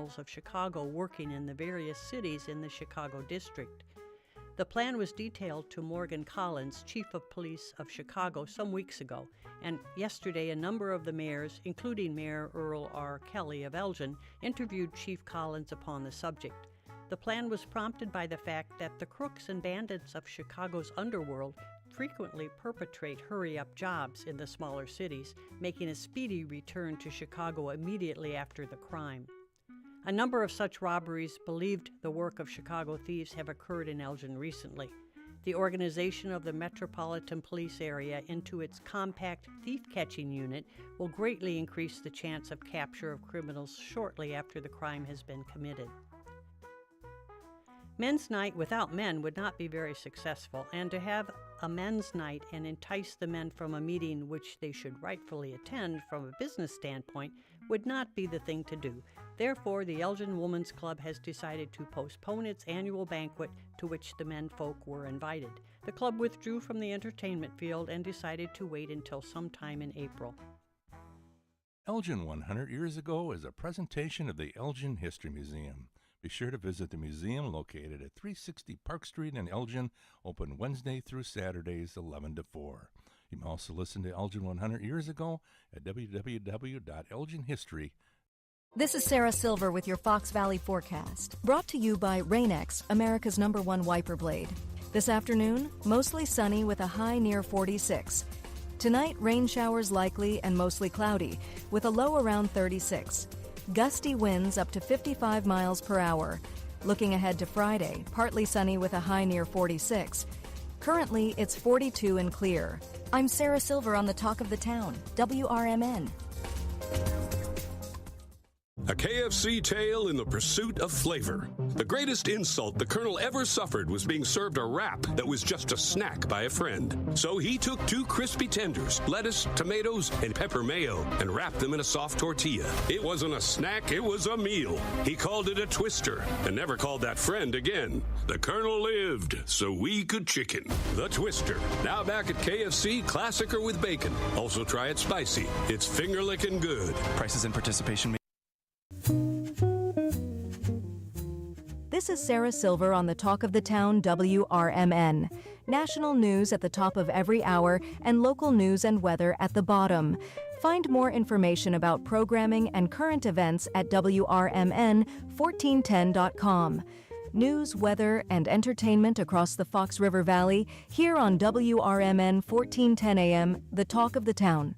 criminals of Chicago working in the various cities in the Chicago district. The plan was detailed to Morgan Collins, Chief of Police of Chicago, some weeks ago, and yesterday a number of the mayors, including Mayor Earl R. Kelly of Elgin, interviewed Chief Collins upon the subject. The plan was prompted by the fact that the crooks and bandits of Chicago's underworld frequently perpetrate hurry-up jobs in the smaller cities, making a speedy return to Chicago immediately after the crime. A number of such robberies believed the work of Chicago thieves have occurred in Elgin recently. The organization of the Metropolitan Police area into its compact thief-catching unit will greatly increase the chance of capture of criminals shortly after the crime has been committed. Men's night without men would not be very successful, and to have a men's night and entice the men from a meeting which they should rightfully attend from a business standpoint would not be the thing to do. Therefore, the Elgin Women's Club has decided to postpone its annual banquet to which the menfolk were invited. The club withdrew from the entertainment field and decided to wait until sometime in April. Elgin 100 Years Ago is a presentation of the Elgin History Museum. Be sure to visit the museum located at 360 Park Street in Elgin, open Wednesday through Saturdays 11 to 4. You can also listen to Elgin 100 Years Ago at www.elginhistory.com. This is Sarah Silver with your Fox Valley forecast, brought to you by Rain-X, America's #1 wiper blade. This afternoon, mostly sunny with a high near 46. Tonight, rain showers likely and mostly cloudy, with a low around 36. Gusty winds up to 55 miles per hour. Looking ahead to Friday, partly sunny with a high near 46. Currently, it's 42 and clear. I'm Sarah Silver on the Talk of the Town, WRMN. A KFC tale in the pursuit of flavor. The greatest insult the Colonel ever suffered was being served a wrap that was just a snack by a friend. So he took 2 crispy tenders, lettuce, tomatoes, and pepper mayo, and wrapped them in a soft tortilla. It wasn't a snack, it was a meal. He called it a twister, and never called that friend again. The Colonel lived, so we could chicken. The Twister, now back at KFC, classic or with bacon. Also try it spicy. It's finger-licking good. Prices and participation. This is Sarah Silver on the Talk of the Town, WRMN. National news at the top of every hour and local news and weather at the bottom. Find more information about programming and current events at WRMN1410.com. News, weather, and entertainment across the Fox River Valley here on WRMN 1410 AM, the Talk of the Town.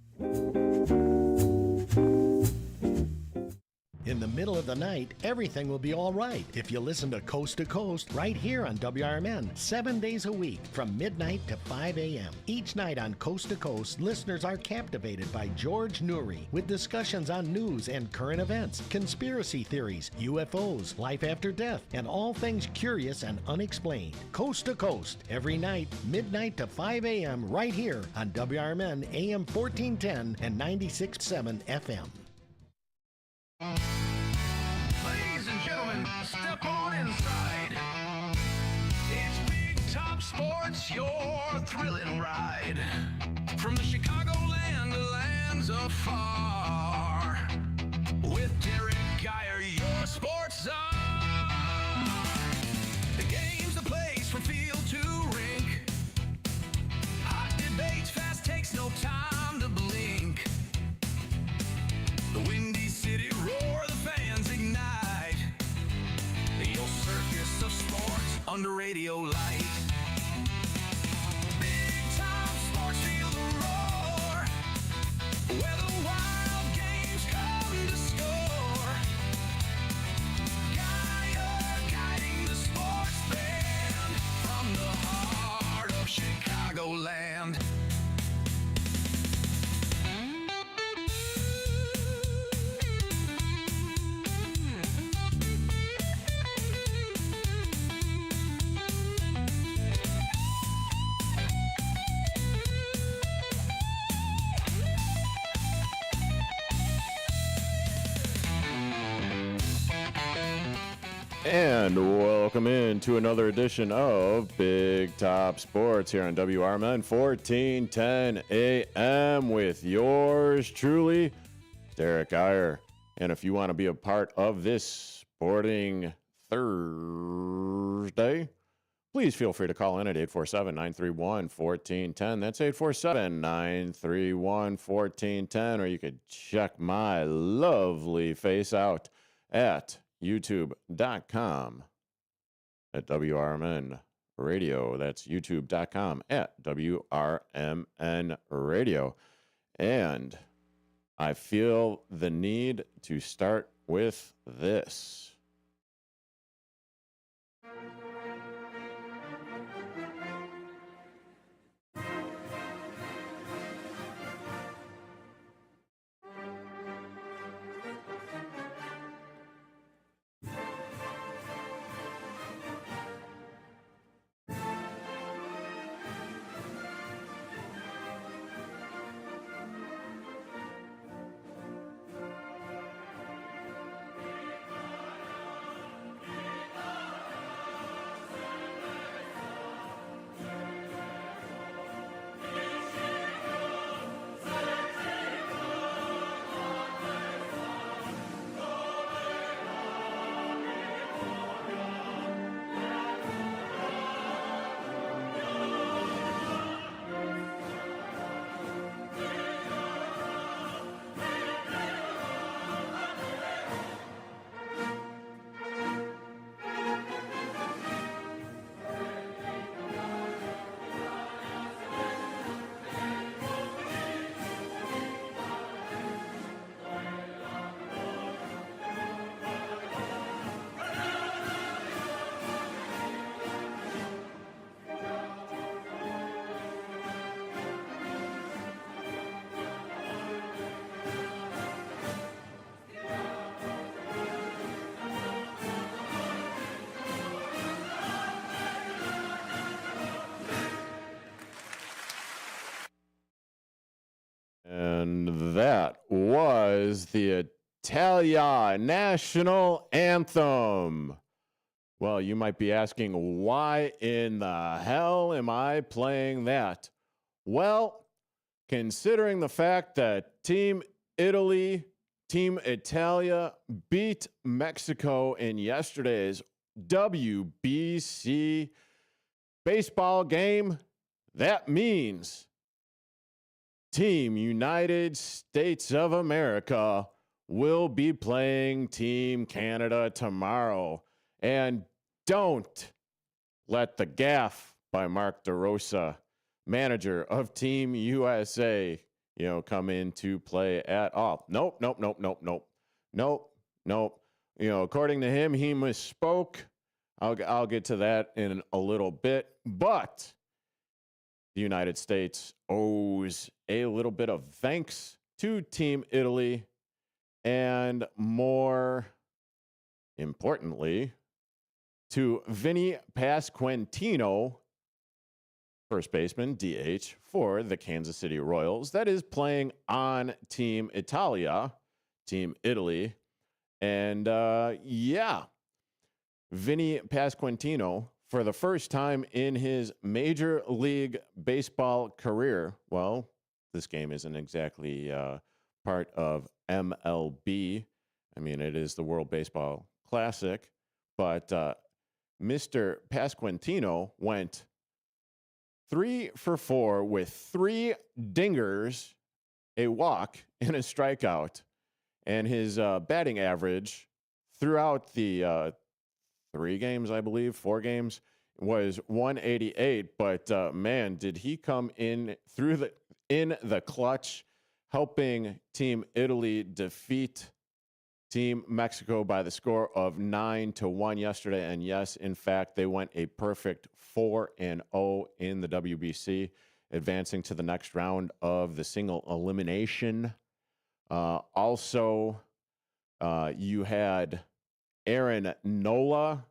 In the middle of the night, everything will be all right if you listen to Coast right here on WRMN, 7 days a week from midnight to 5 a.m. Each night on Coast to Coast, listeners are captivated by George Noory with discussions on news and current events, conspiracy theories, UFOs, life after death, and all things curious and unexplained. Coast to Coast, every night, midnight to 5 a.m. right here on WRMN AM 1410 and 96.7 FM. Ladies and gentlemen, step on inside. It's Big Top Sports, your thrilling ride. From the Chicagoland to lands afar. With Derrick Geyer, your sports czar. The game's the place from field to rink. Hot debates, fast takes, no time to blink. The Windy City roar, the fans ignite. Your circus of sports under radio light. Big Time Sports, feel the roar. Where the wild games come to score. Geyer guiding the sports band from the heart of Chicagoland. And welcome in to another edition of Big Top Sports here on WRMN 1410 AM with yours truly, Derrick Geyer. And if you want to be a part of this sporting Thursday, please feel free to call in at 847-931-1410. That's 847-931-1410. Or you could check my lovely face out at youtube.com at WRMN Radio. That's youtube.com at WRMN Radio. And I feel the need to start with this. And that was the Italia national anthem. Well, you might be asking, why in the hell am I playing that? Well, considering the fact that Team Italy, Team Italia beat Mexico in yesterday's WBC baseball game, that means Team United States of America will be playing Team Canada tomorrow. And don't let the gaffe by Mark Derosa, manager of Team USA, come into play at all. Nope. According to him, he misspoke. I'll get to that in a little bit. But the United States owes a little bit of thanks to Team Italy, and more importantly, to Vinny Pasquantino, first baseman, DH, for the Kansas City Royals, that is playing on Team Italia, Team Italy. And Vinny Pasquantino, for the first time in his Major League Baseball career, well, this game isn't exactly part of MLB. I mean, it is the World Baseball Classic, but Mr. Pasquantino went 3 for 4 with 3 dingers, a walk, and a strikeout. And his batting average throughout the 4 games, was 188. But man, did he come in in the clutch, helping Team Italy defeat Team Mexico by the score of 9-1 yesterday. And yes, in fact, they went a perfect 4-0 in the WBC, advancing to the next round of the single elimination. Also, you had Aaron Nola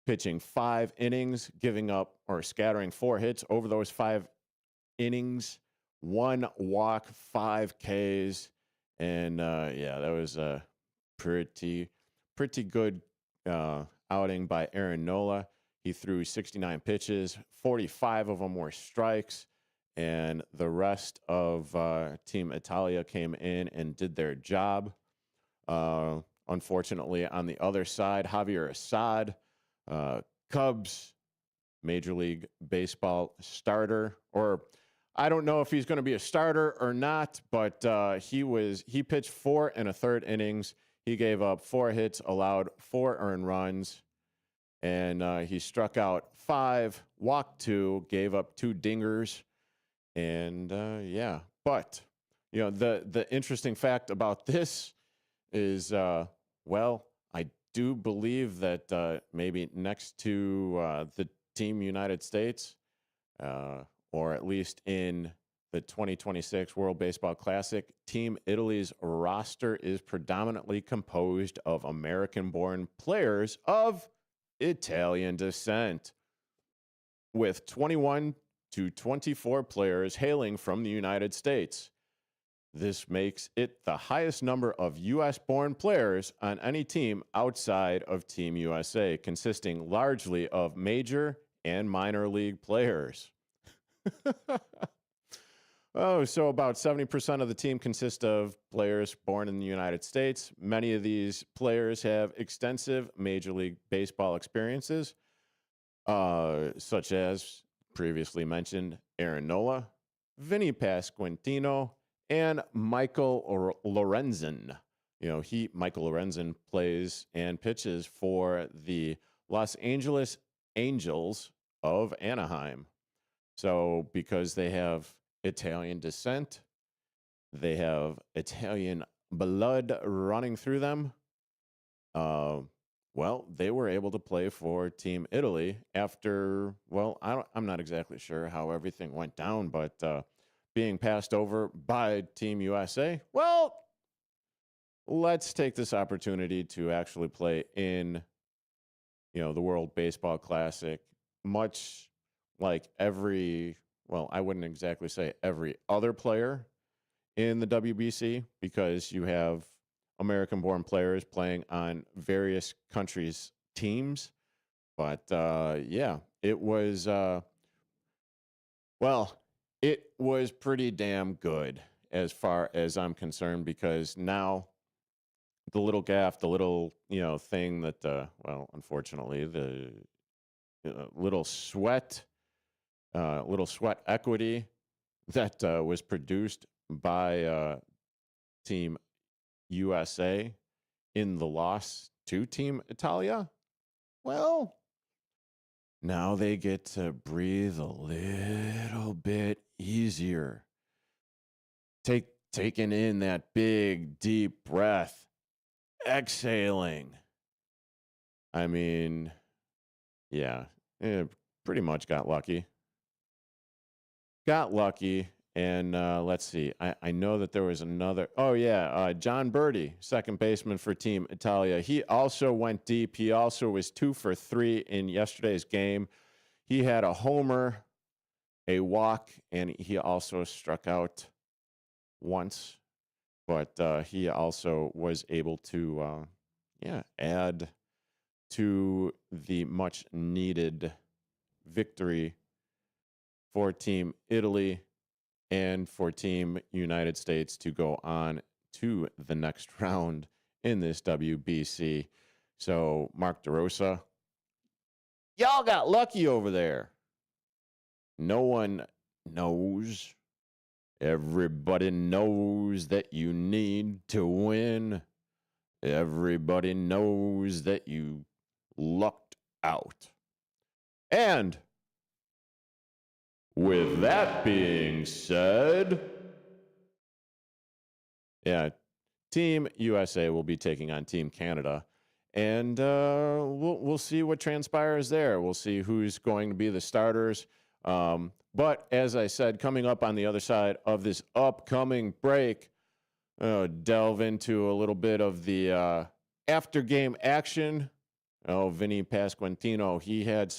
pitching 5 innings, giving up or scattering 4 hits over those 5 innings, 1 walk, 5 Ks. And that was a pretty good outing by Aaron Nola. He threw 69 pitches, 45 of them were strikes, and the rest of Team Italia came in and did their job. Unfortunately, on the other side, Javier Assad, Cubs Major League Baseball starter, or I don't know if he's going to be a starter or not, but he pitched 4 1/3 innings. He gave up 4 hits, allowed 4 earned runs, and he struck out 5, walked 2, gave up 2 dingers, and yeah. But the interesting fact about this is, well, I do believe that maybe next to the Team United States, or at least in the 2026 World Baseball Classic, Team Italy's roster is predominantly composed of American-born players of Italian descent, with 21 to 24 players hailing from the United States. This makes it the highest number of U.S.-born players on any team outside of Team USA, consisting largely of major and minor league players. So about 70% of the team consists of players born in the United States. Many of these players have extensive Major League Baseball experiences, such as previously mentioned Aaron Nola, Vinny Pasquantino, and Michael Lorenzen. Michael Lorenzen plays and pitches for the Los Angeles Angels of Anaheim. So because they have Italian descent, they have Italian blood running through them, well, they were able to play for Team Italy after, well, I'm not exactly sure how everything went down, but being passed over by Team USA, well, let's take this opportunity to actually play in, the World Baseball Classic, much like I wouldn't exactly say every other player in the WBC, because you have American-born players playing on various countries' teams. But, yeah, it was, it was pretty damn good as far as I'm concerned, because now the little gaff, the little, thing that, unfortunately, the little sweat equity that was produced by Team USA in the loss to Team Italia, well, now they get to breathe a little bit easier. Taking in that big, deep breath, exhaling. I mean, yeah, pretty much got lucky. And let's see. I know that there was another. Oh, yeah. John Birdie, second baseman for Team Italia. He also went deep. He also was 2 for 3 in yesterday's game. He had a homer, a walk, and he also struck out once. But he also was able to, add to the much-needed victory for Team Italy and for Team United States to go on to the next round in this WBC. So, Mark Derosa, y'all got lucky over there. No one knows. Everybody knows that you need to win. Everybody knows that you lucked out. And with that being said, yeah, Team USA will be taking on Team Canada, and we'll see what transpires there. We'll see who's going to be the starters. But as I said, coming up on the other side of this upcoming break, delve into a little bit of the after-game action. Vinny Pasquantino, he had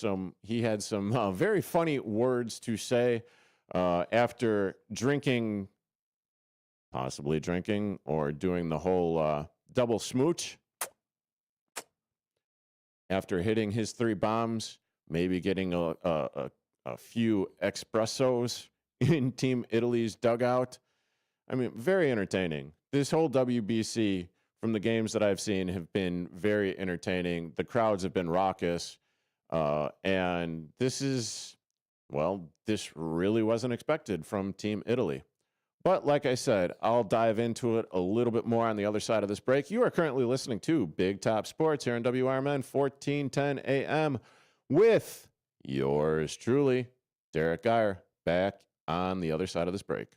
some very funny words to say after possibly drinking or doing the whole double smooch. After hitting his 3 bombs, maybe getting a few espressos in Team Italy's dugout. I mean, very entertaining. This whole WBC, from the games that I've seen have been very entertaining. The crowds have been raucous. And this really wasn't expected from Team Italy. But like I said, I'll dive into it a little bit more on the other side of this break. You are currently listening to Big Top Sports here on WRMN 1410 AM with yours truly, Derrick Geyer, back on the other side of this break.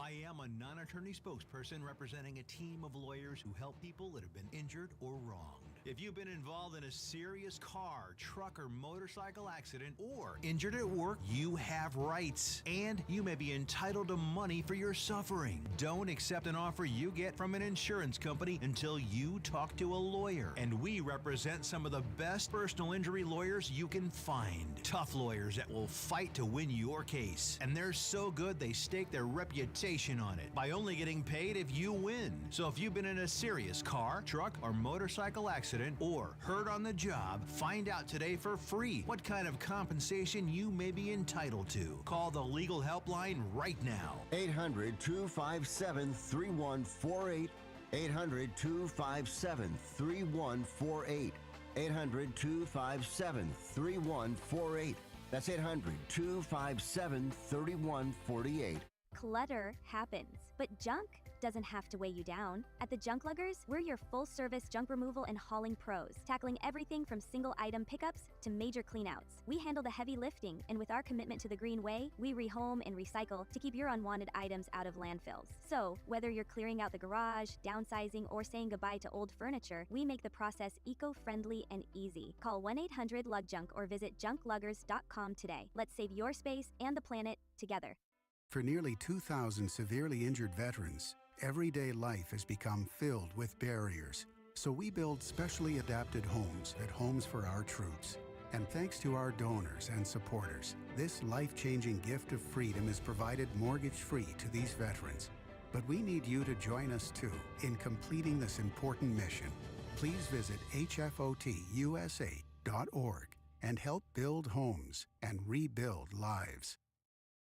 I am a non-attorney spokesperson representing a team of lawyers who help people that have been injured or wronged. If you've been involved in a serious car, truck, or motorcycle accident, or injured at work, you have rights, and you may be entitled to money for your suffering. Don't accept an offer you get from an insurance company until you talk to a lawyer. And we represent some of the best personal injury lawyers you can find. Tough lawyers that will fight to win your case. And they're so good they stake their reputation on it by only getting paid if you win. So if you've been in a serious car, truck, or motorcycle accident, or hurt on the job, find out today for free what kind of compensation you may be entitled to. Call the legal helpline right now. 800-257-3148. 800-257-3148. 800-257-3148. That's 800-257-3148. Clutter happens, but junk doesn't have to weigh you down. At the Junk Luggers, we're your full-service junk removal and hauling pros, tackling everything from single-item pickups to major cleanouts. We handle the heavy lifting, and with our commitment to the green way, we rehome and recycle to keep your unwanted items out of landfills. So, whether you're clearing out the garage, downsizing, or saying goodbye to old furniture, we make the process eco-friendly and easy. Call 1-800-LUG-JUNK or visit junkluggers.com today. Let's save your space and the planet together. For nearly 2,000 severely injured veterans, everyday life has become filled with barriers. So we build specially adapted homes at Homes for Our Troops. And thanks to our donors and supporters, this life-changing gift of freedom is provided mortgage-free to these veterans. But we need you to join us too in completing this important mission. Please visit hfotusa.org and help build homes and rebuild lives.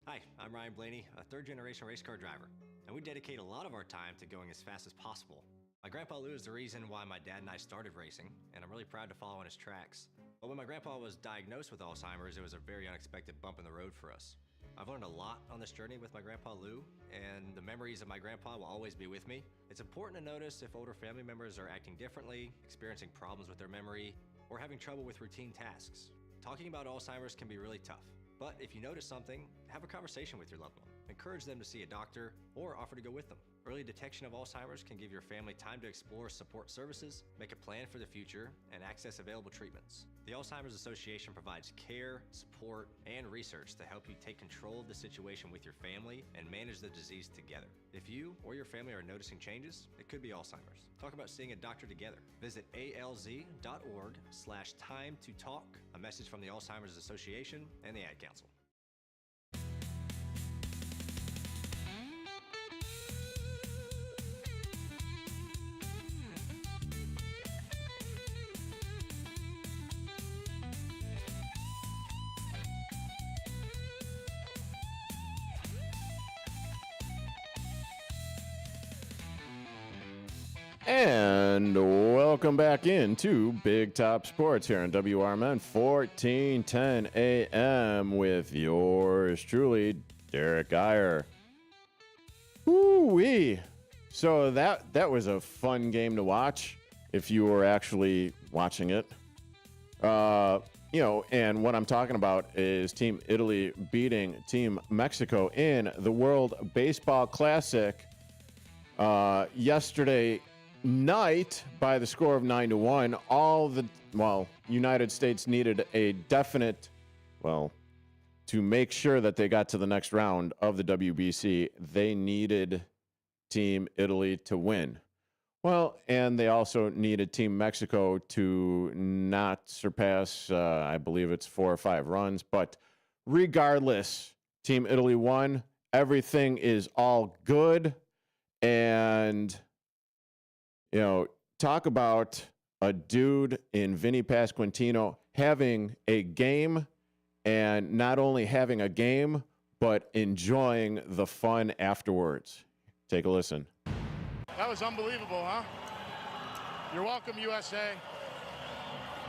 Hi, I'm Ryan Blaney, a third-generation race car driver, and we dedicate a lot of our time to going as fast as possible. My grandpa Lou is the reason why my dad and I started racing, and I'm really proud to follow in his tracks. But when my grandpa was diagnosed with Alzheimer's, it was a very unexpected bump in the road for us. I've learned a lot on this journey with my grandpa Lou, and the memories of my grandpa will always be with me. It's important to notice if older family members are acting differently, experiencing problems with their memory, or having trouble with routine tasks. Talking about Alzheimer's can be really tough. But if you notice something, have a conversation with your loved one. Encourage them to see a doctor or offer to go with them. Early detection of Alzheimer's can give your family time to explore support services, make a plan for the future, and access available treatments. The Alzheimer's Association provides care, support, and research to help you take control of the situation with your family and manage the disease together. If you or your family are noticing changes, it could be Alzheimer's. Talk about seeing a doctor together. Visit alz.org/time to talk. A message from the Alzheimer's Association and the Ad Council. And welcome back into Big Top Sports here on WRMN 1410 AM with yours truly, Derrick Geyer. Woo-wee. So that was a fun game to watch if you were actually watching it. And what I'm talking about is Team Italy beating Team Mexico in the World Baseball Classic yesterday night by the score of 9-1. United States needed a definite, to make sure that they got to the next round of the WBC, they needed Team Italy to win. And they also needed Team Mexico to not surpass, I believe it's 4 or 5 runs. But regardless, Team Italy won. Everything is all good. And talk about a dude in Vinny Pasquantino having a game, and not only having a game, but enjoying the fun afterwards. Take a listen. That was unbelievable, huh? You're welcome, USA.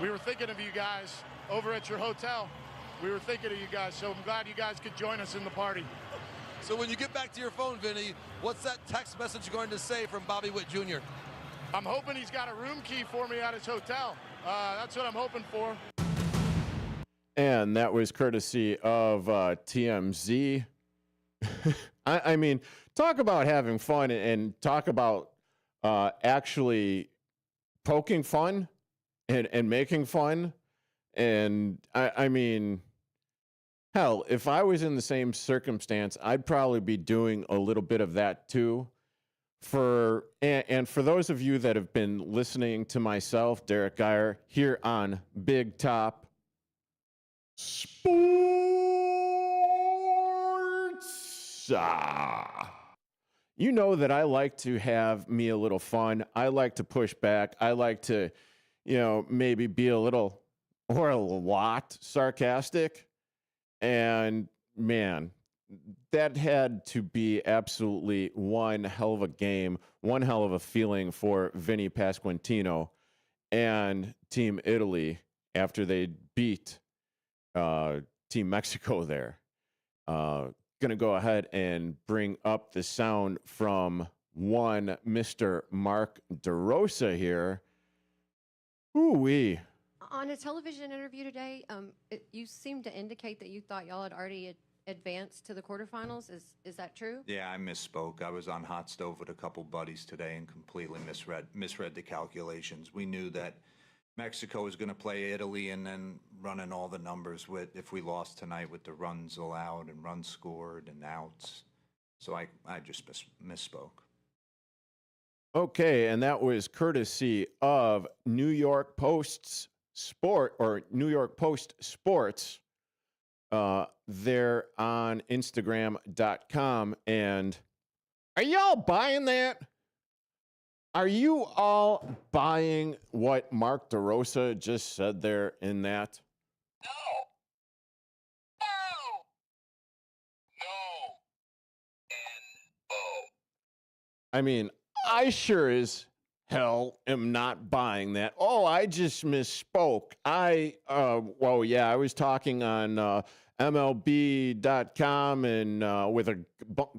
We were thinking of you guys over at your hotel. We were thinking of you guys, so I'm glad you guys could join us in the party. So when you get back to your phone, Vinny, what's that text message going to say from Bobby Witt Jr.? I'm hoping he's got a room key for me at his hotel. That's what I'm hoping for. And that was courtesy of TMZ. I mean, talk about having fun and talk about actually poking fun and making fun. And I mean, hell, if I was in the same circumstance, I'd probably be doing a little bit of that too. And for those of you that have been listening to myself, Derrick Geyer, here on Big Top Sports, you know that I like to have me a little fun. I like to push back. I like to, maybe be a little or a lot sarcastic. And man, that had to be absolutely one hell of a game, one hell of a feeling for Vinny Pasquantino and Team Italy after they beat Team Mexico there. Going to go ahead and bring up the sound from one Mr. Mark Derosa here. Ooh-wee. On a television interview today, you seemed to indicate that you thought y'all had already advanced to the quarterfinals. Is that true? Yeah, I misspoke. I was on hot stove with a couple buddies today and completely misread the calculations. We knew that Mexico was going to play Italy and then running all the numbers with if we lost tonight with the runs allowed and runs scored and outs. So I just misspoke. Okay, and that was courtesy of New York Post Sports. They're on Instagram.com. And are y'all buying that? Are you all buying what Mark Derosa just said there in that? I mean, I sure as hell am not buying that. Oh, I just misspoke. I was talking on MLB.com and with a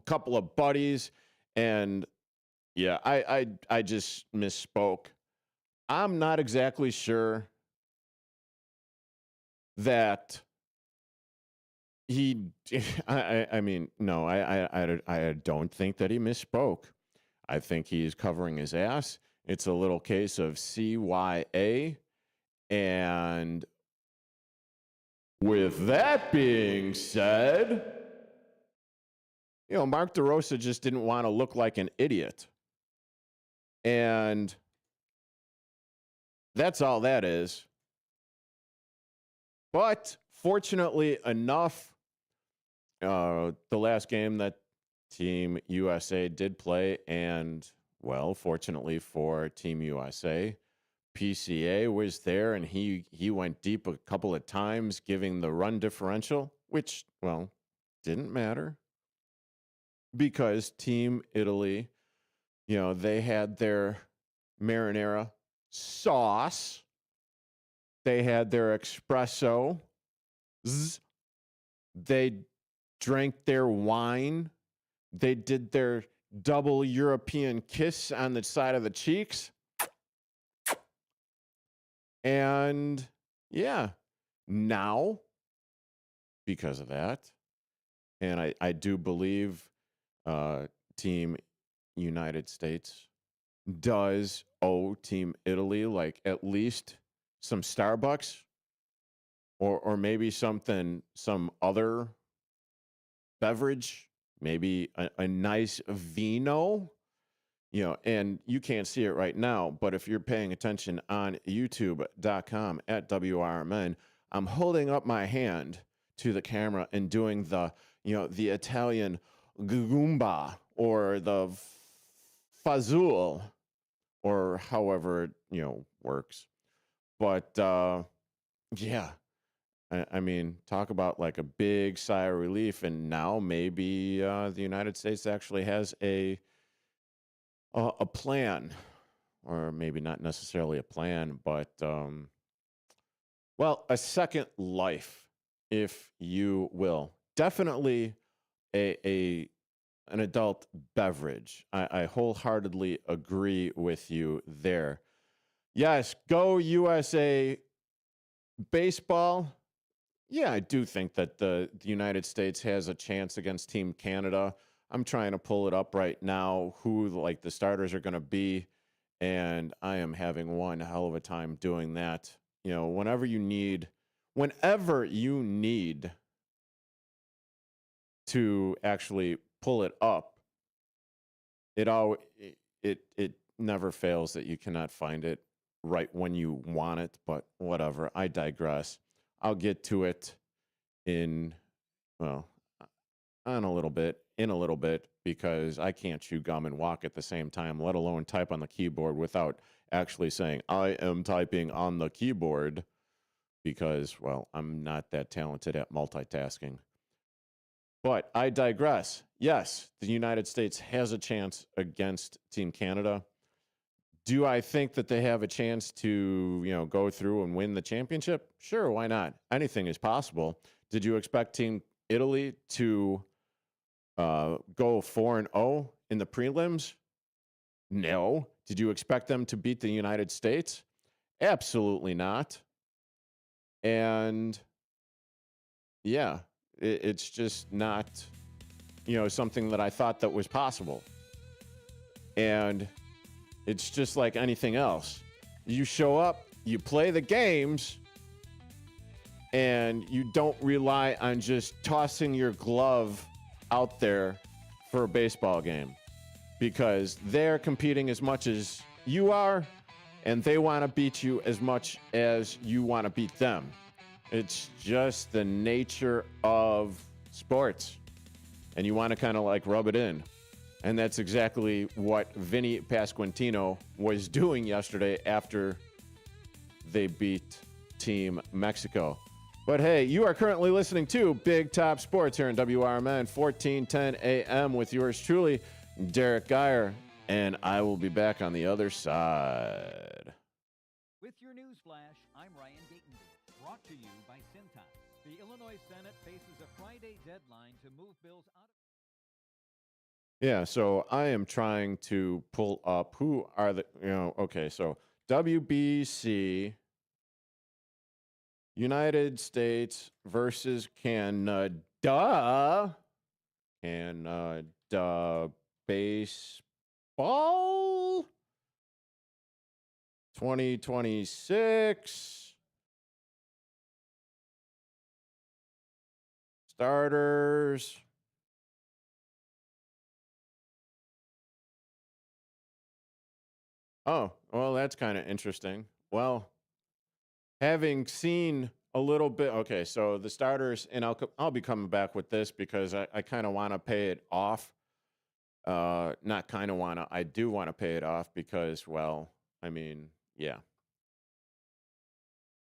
couple of buddies, and yeah, I just misspoke. I'm not exactly sure that he. I mean, no, I don't think that he misspoke. I think he's covering his ass. It's a little case of CYA. And with that being said, Mark Derosa just didn't want to look like an idiot. And that's all that is. But fortunately enough, the last game that Team USA did play, and, well, fortunately for Team USA, PCA was there, and he went deep a couple of times, giving the run differential, which, well, didn't matter because Team Italy, they had their marinara sauce. They had their espresso. They drank their wine. They did their double European kiss on the side of the cheeks. And yeah, now, because of that, and I do believe Team United States does owe Team Italy like at least some Starbucks or maybe some other beverage. Maybe a nice vino, and you can't see it right now, but if you're paying attention on youtube.com at WRMN, I'm holding up my hand to the camera and doing the Italian gugumba or the fazool or however it, works. But, yeah. I mean, talk about like a big sigh of relief, and now maybe the United States actually has a a plan, or maybe not necessarily a plan, but well, a second life, if you will. Definitely an adult beverage. I wholeheartedly agree with you there. Yes, go USA baseball. Yeah, I do think that the United States has a chance against Team Canada. I'm trying to pull it up right now, who like the starters are going to be, and I am having one hell of a time doing that. You know, whenever you need to actually pull it up, it never fails that you cannot find it right when you want it, but whatever. I digress. I'll get to it in a little bit, because I can't chew gum and walk at the same time, let alone type on the keyboard without actually saying I am typing on the keyboard, because, well, I'm not that talented at multitasking. But I digress. Yes, the United States has a chance against Team Canada. Do I think that they have a chance to, go through and win the championship? Sure, why not? Anything is possible. Did you expect Team Italy to go 4-0 in the prelims? No. Did you expect them to beat the United States? Absolutely not. And yeah, it's just not, something that I thought that was possible. And it's just like anything else. You show up, you play the games, and you don't rely on just tossing your glove out there for a baseball game, because they're competing as much as you are, and they want to beat you as much as you want to beat them. It's just the nature of sports, and you want to kind of like rub it in. And that's exactly what Vinny Pasquantino was doing yesterday after they beat Team Mexico. But hey, you are currently listening to Big Top Sports here in WRMN 1410 AM with yours truly, Derrick Geyer, and I will be back on the other side. With your news flash, I'm Ryan Gatenby, brought to you by Cintas. The Illinois Senate faces a Friday deadline to move bills out of... Yeah, so I am trying to pull up who are the, okay, so WBC, United States versus Canada, baseball, 2026, starters. Oh, well, that's kind of interesting. Well, having seen a little bit, okay, so the starters, and I'll be coming back with this because I kind of want to pay it off. Not kind of want to, I do want to pay it off because, well, I mean, yeah.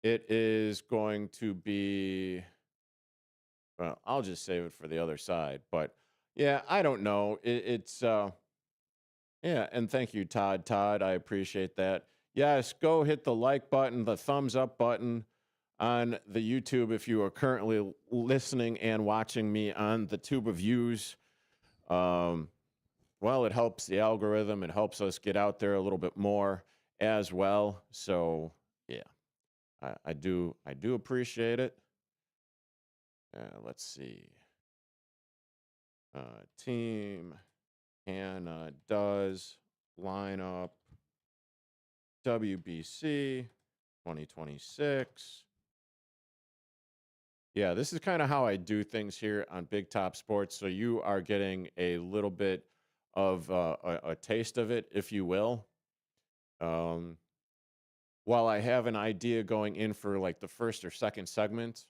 It is going to be, well, I'll just save it for the other side. But yeah, I don't know. Yeah, and thank you, Todd. Todd, I appreciate that. Yes, go hit the like button, the thumbs up button on the YouTube if you are currently listening and watching me on the Tube of Views. Well, it helps the algorithm. It helps us get out there a little bit more as well. So, yeah, I do appreciate it. Let's see. Team Hannah does line up WBC 2026. Yeah, this is kind of how I do things here on Big Top Sports. So you are getting a little bit of a taste of it, if you will. While I have an idea going in for like the first or second segment,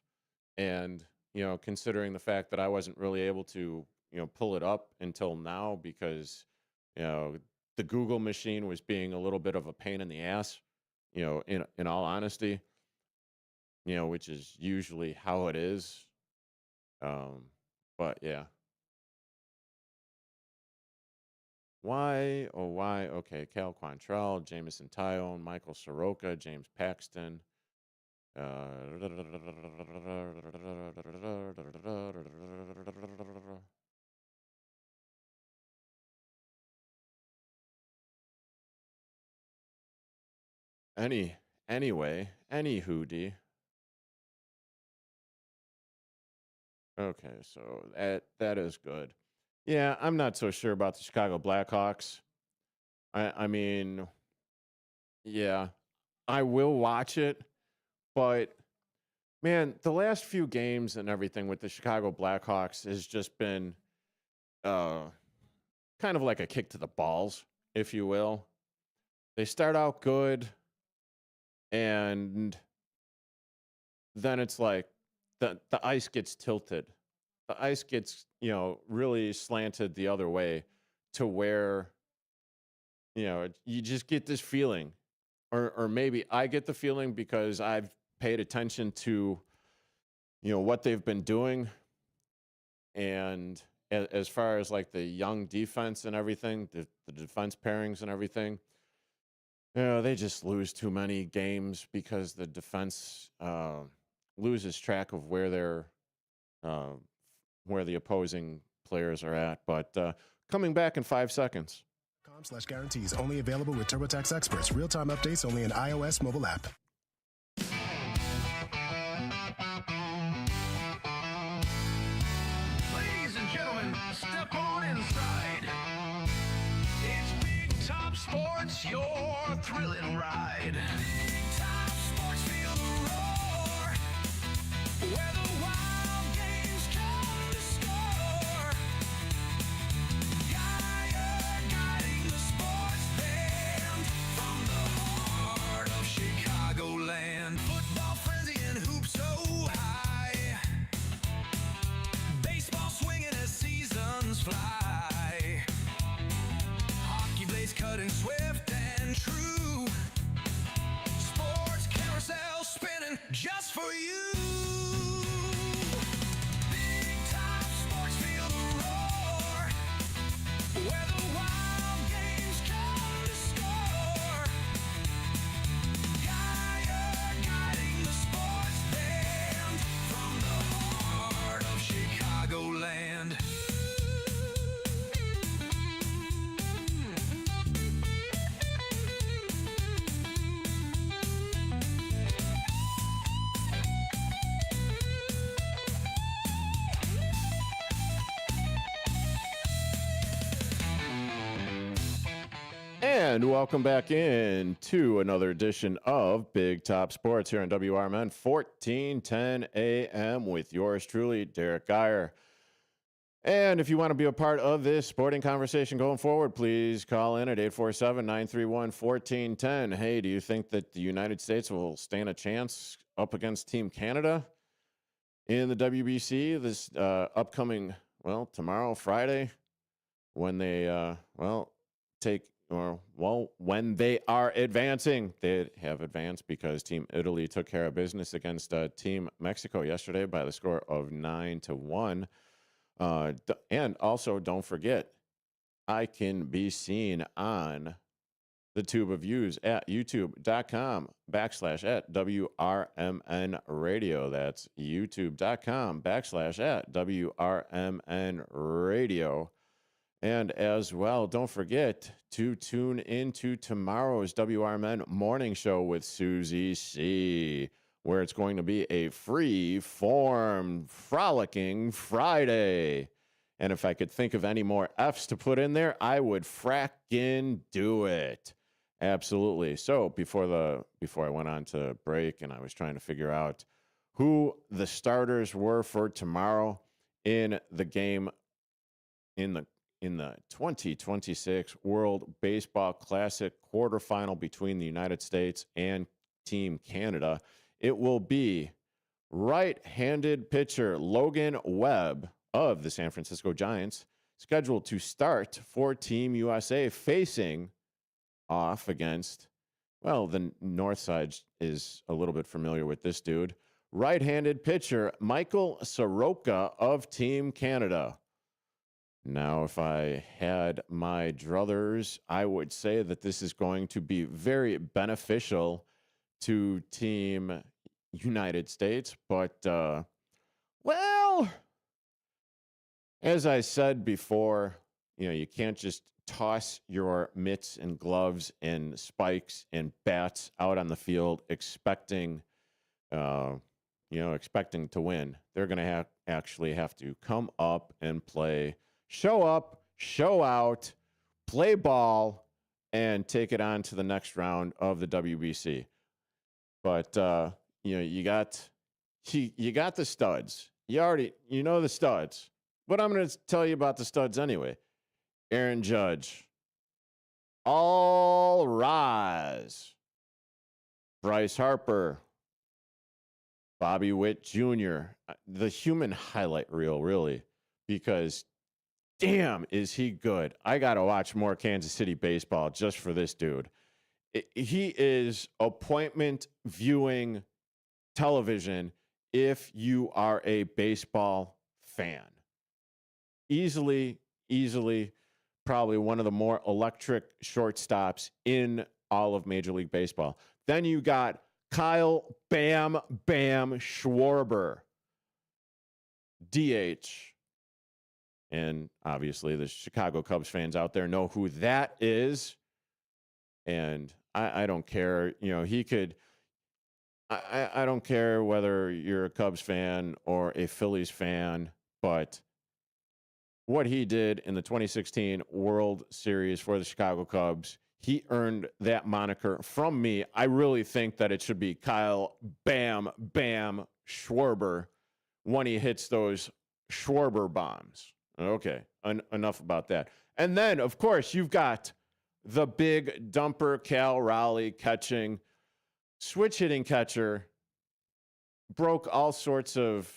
and, considering the fact that I wasn't really able to, pull it up until now because, the Google machine was being a little bit of a pain in the ass, in all honesty, which is usually how it is. But yeah. Why? Oh, why? Okay, Cal Quantrell, Jamison Tyone, Michael Soroka, James Paxton. Anyway, any hoodie. Okay, so that is good. Yeah, I'm not so sure about the Chicago Blackhawks. I mean, yeah, I will watch it, but man, the last few games and everything with the Chicago Blackhawks has just been kind of like a kick to the balls, if you will. They start out good, and then it's like the ice gets tilted. The ice gets, really slanted the other way to where, you just get this feeling. Or maybe I get the feeling because I've paid attention to, what they've been doing. And as far as like the young defense and everything, the defense pairings and everything, they just lose too many games because the defense loses track of where the opposing players are at. But coming back in 5 seconds. /guarantees only available with TurboTax experts. Real-time updates only in iOS mobile app. Ladies and gentlemen, step on inside. It's Big Top Sports, your thrilling ride. Big Top Sports, feel the roar. Where the wild games come to score. Geyer guiding the sports band from the heart of Chicagoland. Football frenzy and hoops so high. Baseball swinging as seasons fly. Hockey blades cutting swift and true. Sports carousel spinning just for you. Big Top Sports, feel the roar. Where the wild games come to score. Geyer guiding the sports band from the heart of Chicagoland. And welcome back in to another edition of Big Top Sports here on WRMN 1410 AM with yours truly, Derrick Geyer. And if you want to be a part of this sporting conversation going forward, please call in at 847-931-1410. Hey, do you think that the United States will stand a chance up against Team Canada in the WBC this upcoming, tomorrow, Friday, when they, when they are advancing? They have advanced because Team Italy took care of business against Team Mexico yesterday by the score of 9-1. And also, don't forget, I can be seen on the tube of views at youtube.com/@WRMN radio. That's youtube.com/@WRMN radio. And as well, don't forget to tune into tomorrow's WRMN morning show with Susie C., where it's going to be a free-form, frolicking Friday. And if I could think of any more F's to put in there, I would frackin' do it. Absolutely. So before I went on to break and I was trying to figure out who the starters were for tomorrow in the game in the 2026 World Baseball Classic quarterfinal between the United States and Team Canada, it will be right-handed pitcher Logan Webb of the San Francisco Giants, scheduled to start for Team USA, facing off against, the north side is a little bit familiar with this dude, right-handed pitcher Michael Soroka of Team Canada. Now, if I had my druthers, I would say that this is going to be very beneficial to Team United States. But, well, as I said before, you can't just toss your mitts and gloves and spikes and bats out on the field expecting to win. They're going to actually have to come up and play, show up, show out, play ball, and take it on to the next round of the WBC. But you got the studs. You know the studs. But I'm going to tell you about the studs anyway. Aaron Judge. All rise. Bryce Harper. Bobby Witt Jr. The human highlight reel, really, because damn, is he good. I got to watch more Kansas City baseball just for this dude. He is appointment viewing television if you are a baseball fan. Easily, probably one of the more electric shortstops in all of Major League Baseball. Then you got Kyle Bam Schwarber, DH. And obviously the Chicago Cubs fans out there know who that is. And I don't care. He could. I don't care whether you're a Cubs fan or a Phillies fan, but what he did in the 2016 World Series for the Chicago Cubs, he earned that moniker from me. I really think that it should be Kyle Bam Schwarber when he hits those Schwarber bombs. Okay, enough about that. And then, of course, you've got the big dumper Cal Raleigh catching, switch hitting catcher, broke all sorts of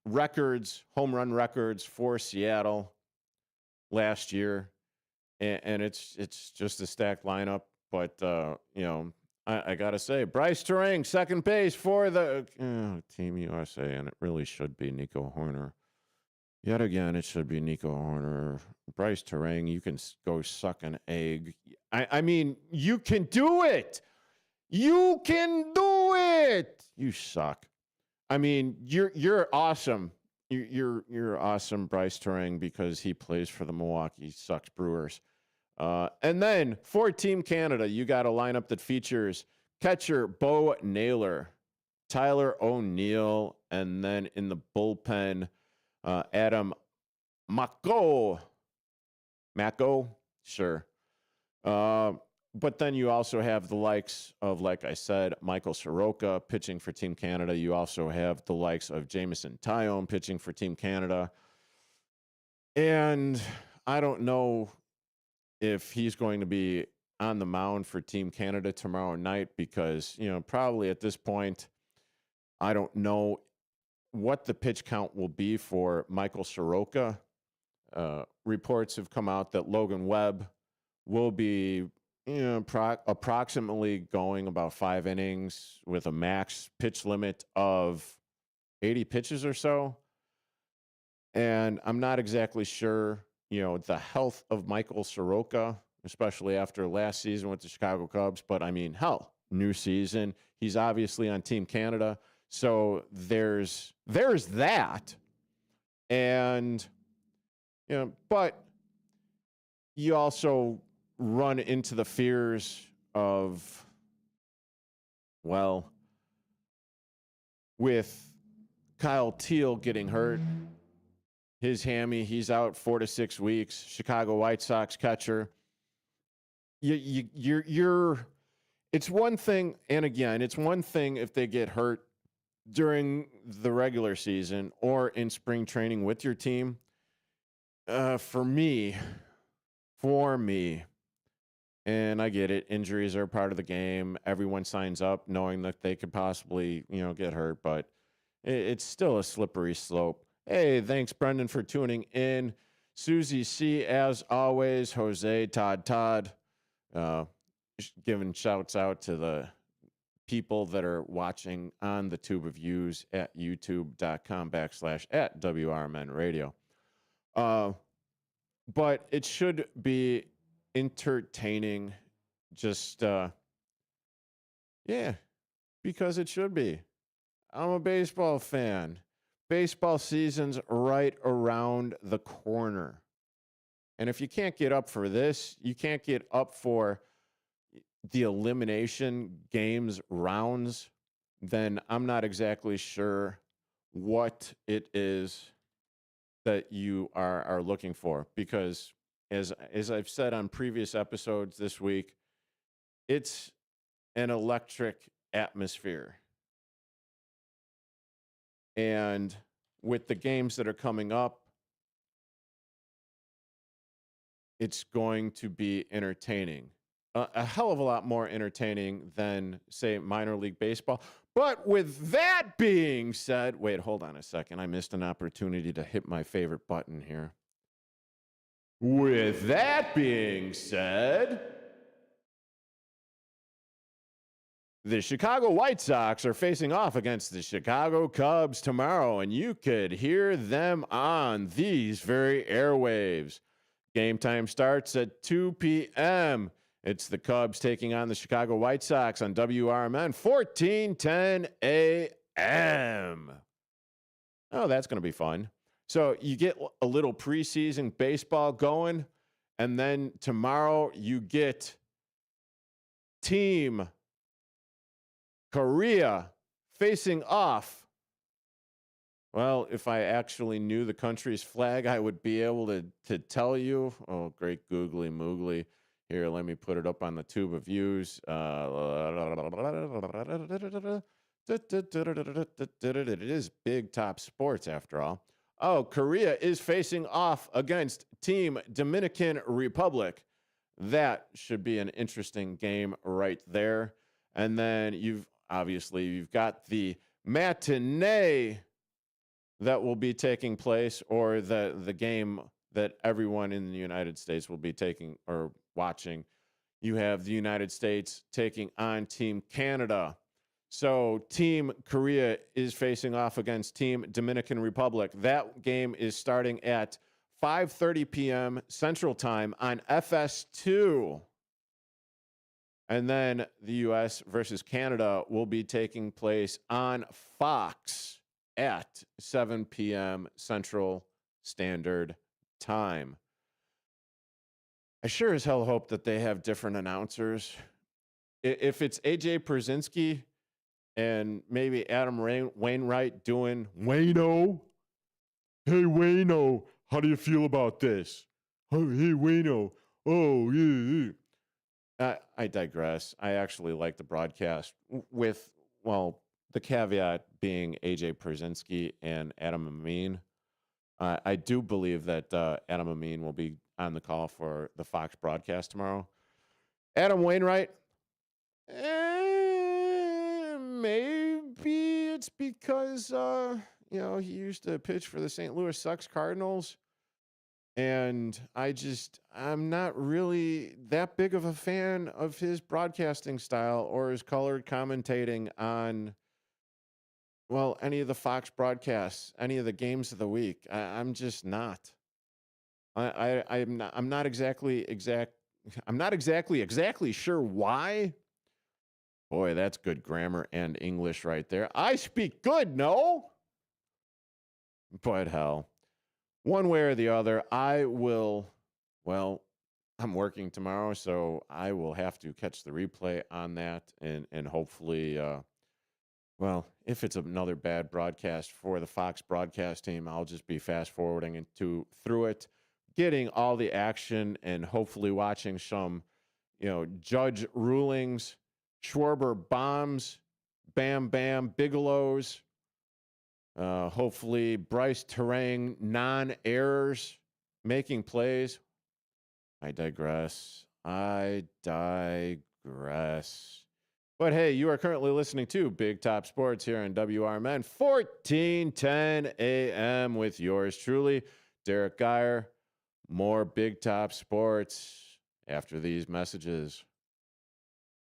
records, home run records for Seattle last year. And it's just a stacked lineup. But, I got to say, Bryce Terang, second base for the Team USA. And it really should be Nico Horner. Yet again, it should be Nico Horner. Bryce Terang, you can go suck an egg. I mean, you can do it. You can do it. You suck. I mean, you're awesome. You're awesome, Bryce Terang, because he plays for the Milwaukee Sucks Brewers. And then for Team Canada, you got a lineup that features catcher Bo Naylor, Tyler O'Neill, and then in the bullpen, Adam Mako, sure. But then you also have the likes of, like I said, Michael Soroka pitching for Team Canada. You also have the likes of Jameson Taillon pitching for Team Canada. And I don't know if he's going to be on the mound for Team Canada tomorrow night because, probably at this point, I don't know what the pitch count will be for Michael Soroka. Reports have come out that Logan Webb will be approximately going about 5 innings with a max pitch limit of 80 pitches or so. And I'm not exactly sure, the health of Michael Soroka, especially after last season with the Chicago Cubs. But I mean, hell, new season. He's obviously on Team Canada. So there's that. And, but you also run into the fears of, well, with Kyle Teal getting hurt, his hammy, he's out 4 to 6 weeks. Chicago White Sox catcher. You're it's one thing, and again, it's one thing if they get hurt during the regular season or in spring training with your team. For me, and I get it, injuries are part of the game. Everyone signs up knowing that they could possibly, get hurt, but it's still a slippery slope. Hey, thanks, Brendan, for tuning in. Susie C, as always. Jose, Todd. Giving shouts out to the people that are watching on the Tube of Views at youtube.com/@WRMN Radio. But it should be entertaining. Just, yeah, because it should be. I'm a baseball fan. Baseball season's right around the corner. And if you can't get up for this, you can't get up for the elimination games rounds, then I'm not exactly sure what it is that you are looking for. Because as I've said on previous episodes this week, it's an electric atmosphere. And with the games that are coming up, it's going to be entertaining. A hell of a lot more entertaining than, say, minor league baseball. But with that being said, wait, hold on a second. I missed an opportunity to hit my favorite button here. With that being said, the Chicago White Sox are facing off against the Chicago Cubs tomorrow, and you could hear them on these very airwaves. Game time starts at 2 p.m. It's the Cubs taking on the Chicago White Sox on WRMN, 1410 a.m. Oh, that's going to be fun. So you get a little preseason baseball going, and then tomorrow you get Team Korea facing off. Well, if I actually knew the country's flag, I would be able to tell you. Oh, great googly moogly. Here, let me put it up on the tube of views. It is Big Top Sports, after all. Oh, Korea is facing off against Team Dominican Republic. That should be an interesting game right there. And then you've got the matinee that will be taking place, or the game that everyone in the United States will be taking or watching. You have the United States taking on Team Canada. So Team Korea is facing off against Team Dominican Republic. That game is starting at 5:30 p.m. Central Time on FS2. And then the U.S. versus Canada will be taking place on Fox at 7 p.m. Central Standard Time. I sure as hell hope that they have different announcers. If it's AJ Pierzynski and maybe Adam Wainwright doing Wayno. Hey, Wayno, how do you feel about this? Hey, Wayno. Oh, yeah. I digress. I actually like the broadcast with, well, the caveat being AJ Pierzynski and Adam Amin. I do believe that Adam Amin will be on the call for the Fox broadcast tomorrow. Adam Wainwright, maybe it's because, he used to pitch for the St. Louis Sox Cardinals. And I'm not really that big of a fan of his broadcasting style or his colored commentating on, well, any of the Fox broadcasts, any of the games of the week. I'm just not. I'm not exactly sure why. Boy, that's good grammar and English right there. I speak good, no? But hell. One way or the other, I'm working tomorrow, so I will have to catch the replay on that and hopefully, if it's another bad broadcast for the Fox broadcast team, I'll just be fast forwarding through it, getting all the action and hopefully watching some, judge rulings, Schwarber bombs, Bam Bam Bigelows. Hopefully, Bryce Terang non-errors, making plays. I digress. But hey, you are currently listening to Big Top Sports here on WRMN, 1410 a.m. with yours truly, Derrick Geyer. More Big Top Sports after these messages.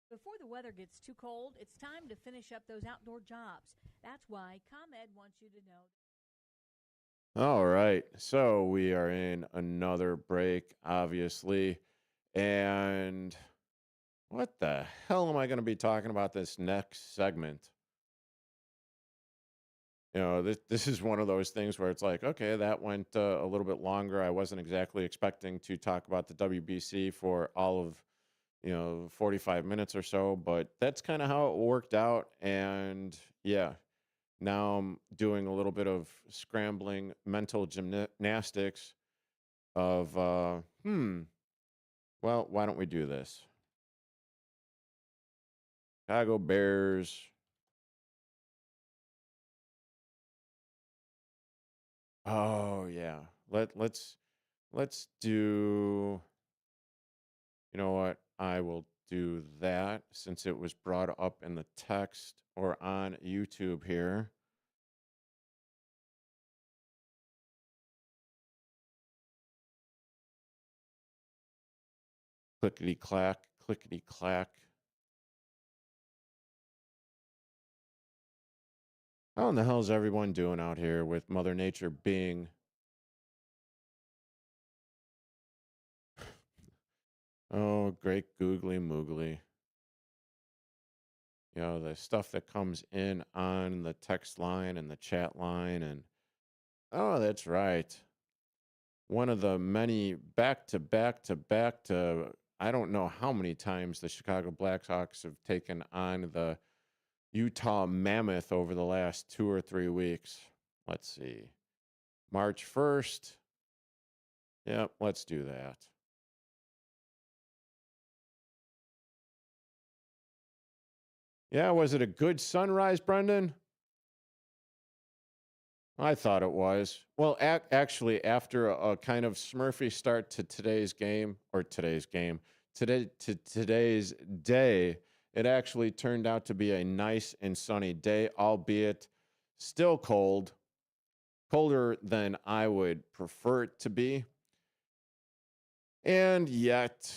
Before the weather gets too cold, it's time to finish up those outdoor jobs. That's why ComEd wants you to know All right. So we are in another break, obviously. And what the hell am I going to be talking about this next segment? This is one of those things where it's like, okay, that went a little bit longer. I wasn't exactly expecting to talk about the WBC for all of 45 minutes or so, but that's kind of how it worked out. And yeah, now I'm doing a little bit of scrambling mental gymnastics of, well, why don't we do this? Chicago Bears. Oh yeah. Let's do, you know what? I will do that since it was brought up in the text or on YouTube here. Clickety clack, clickety clack. How in the hell is everyone doing out here with Mother Nature being oh, great googly moogly. The stuff that comes in on the text line and the chat line. And oh, that's right. One of the many back to back to back to, I don't know how many times the Chicago Blackhawks have taken on the Utah Mammoth over the last 2 or 3 weeks. Let's see. March 1st. Yep, let's do that. Yeah, was it a good sunrise, Brendan? I thought it was. Well, actually, after a kind of smurfy start to today's day, it actually turned out to be a nice and sunny day, albeit still cold, colder than I would prefer it to be. And yet,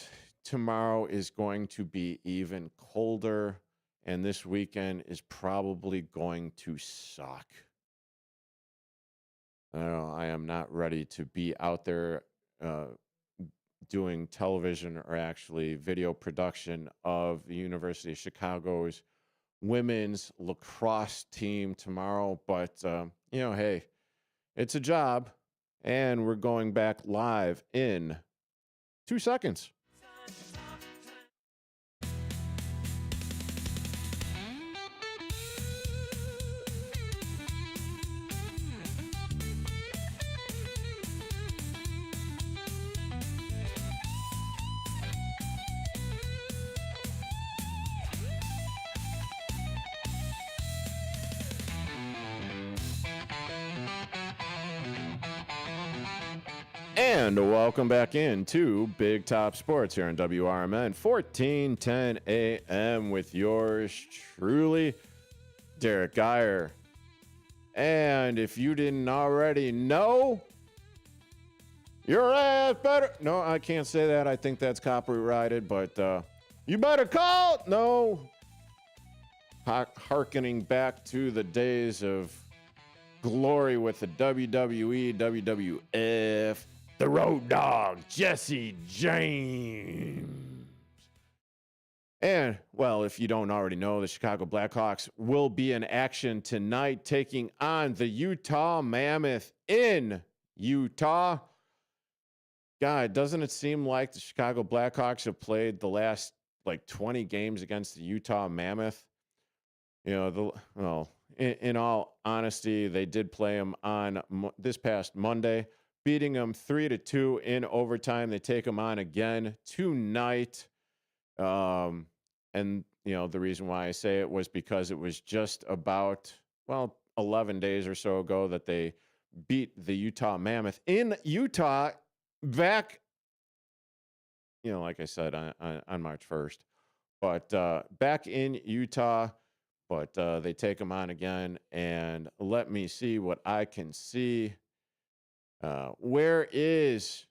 tomorrow is going to be even colder. And this weekend is probably going to suck. I am not ready to be out there doing television or actually video production of the University of Chicago's women's lacrosse team tomorrow. But, hey, it's a job. And we're going back live in 2 seconds. And welcome back into Big Top Sports here on WRMN 1410 AM with yours truly, Derrick Geyer. And if you didn't already know, your ass better. No, I can't say that. I think that's copyrighted, but you better call. No. Harkening back to the days of glory with the WWE, WWF. The Road Dogg, Jesse James. And, well, if you don't already know, the Chicago Blackhawks will be in action tonight taking on the Utah Mammoth in Utah. God, doesn't it seem like the Chicago Blackhawks have played the last, 20 games against the Utah Mammoth? In all honesty, they did play them on this past Monday, beating them 3-2 in overtime. They take them on again tonight. And, the reason why I say it was because it was just about, 11 days or so ago that they beat the Utah Mammoth in Utah back, like I said, on March 1st. But back in Utah, but they take them on again. And let me see what I can see. Where is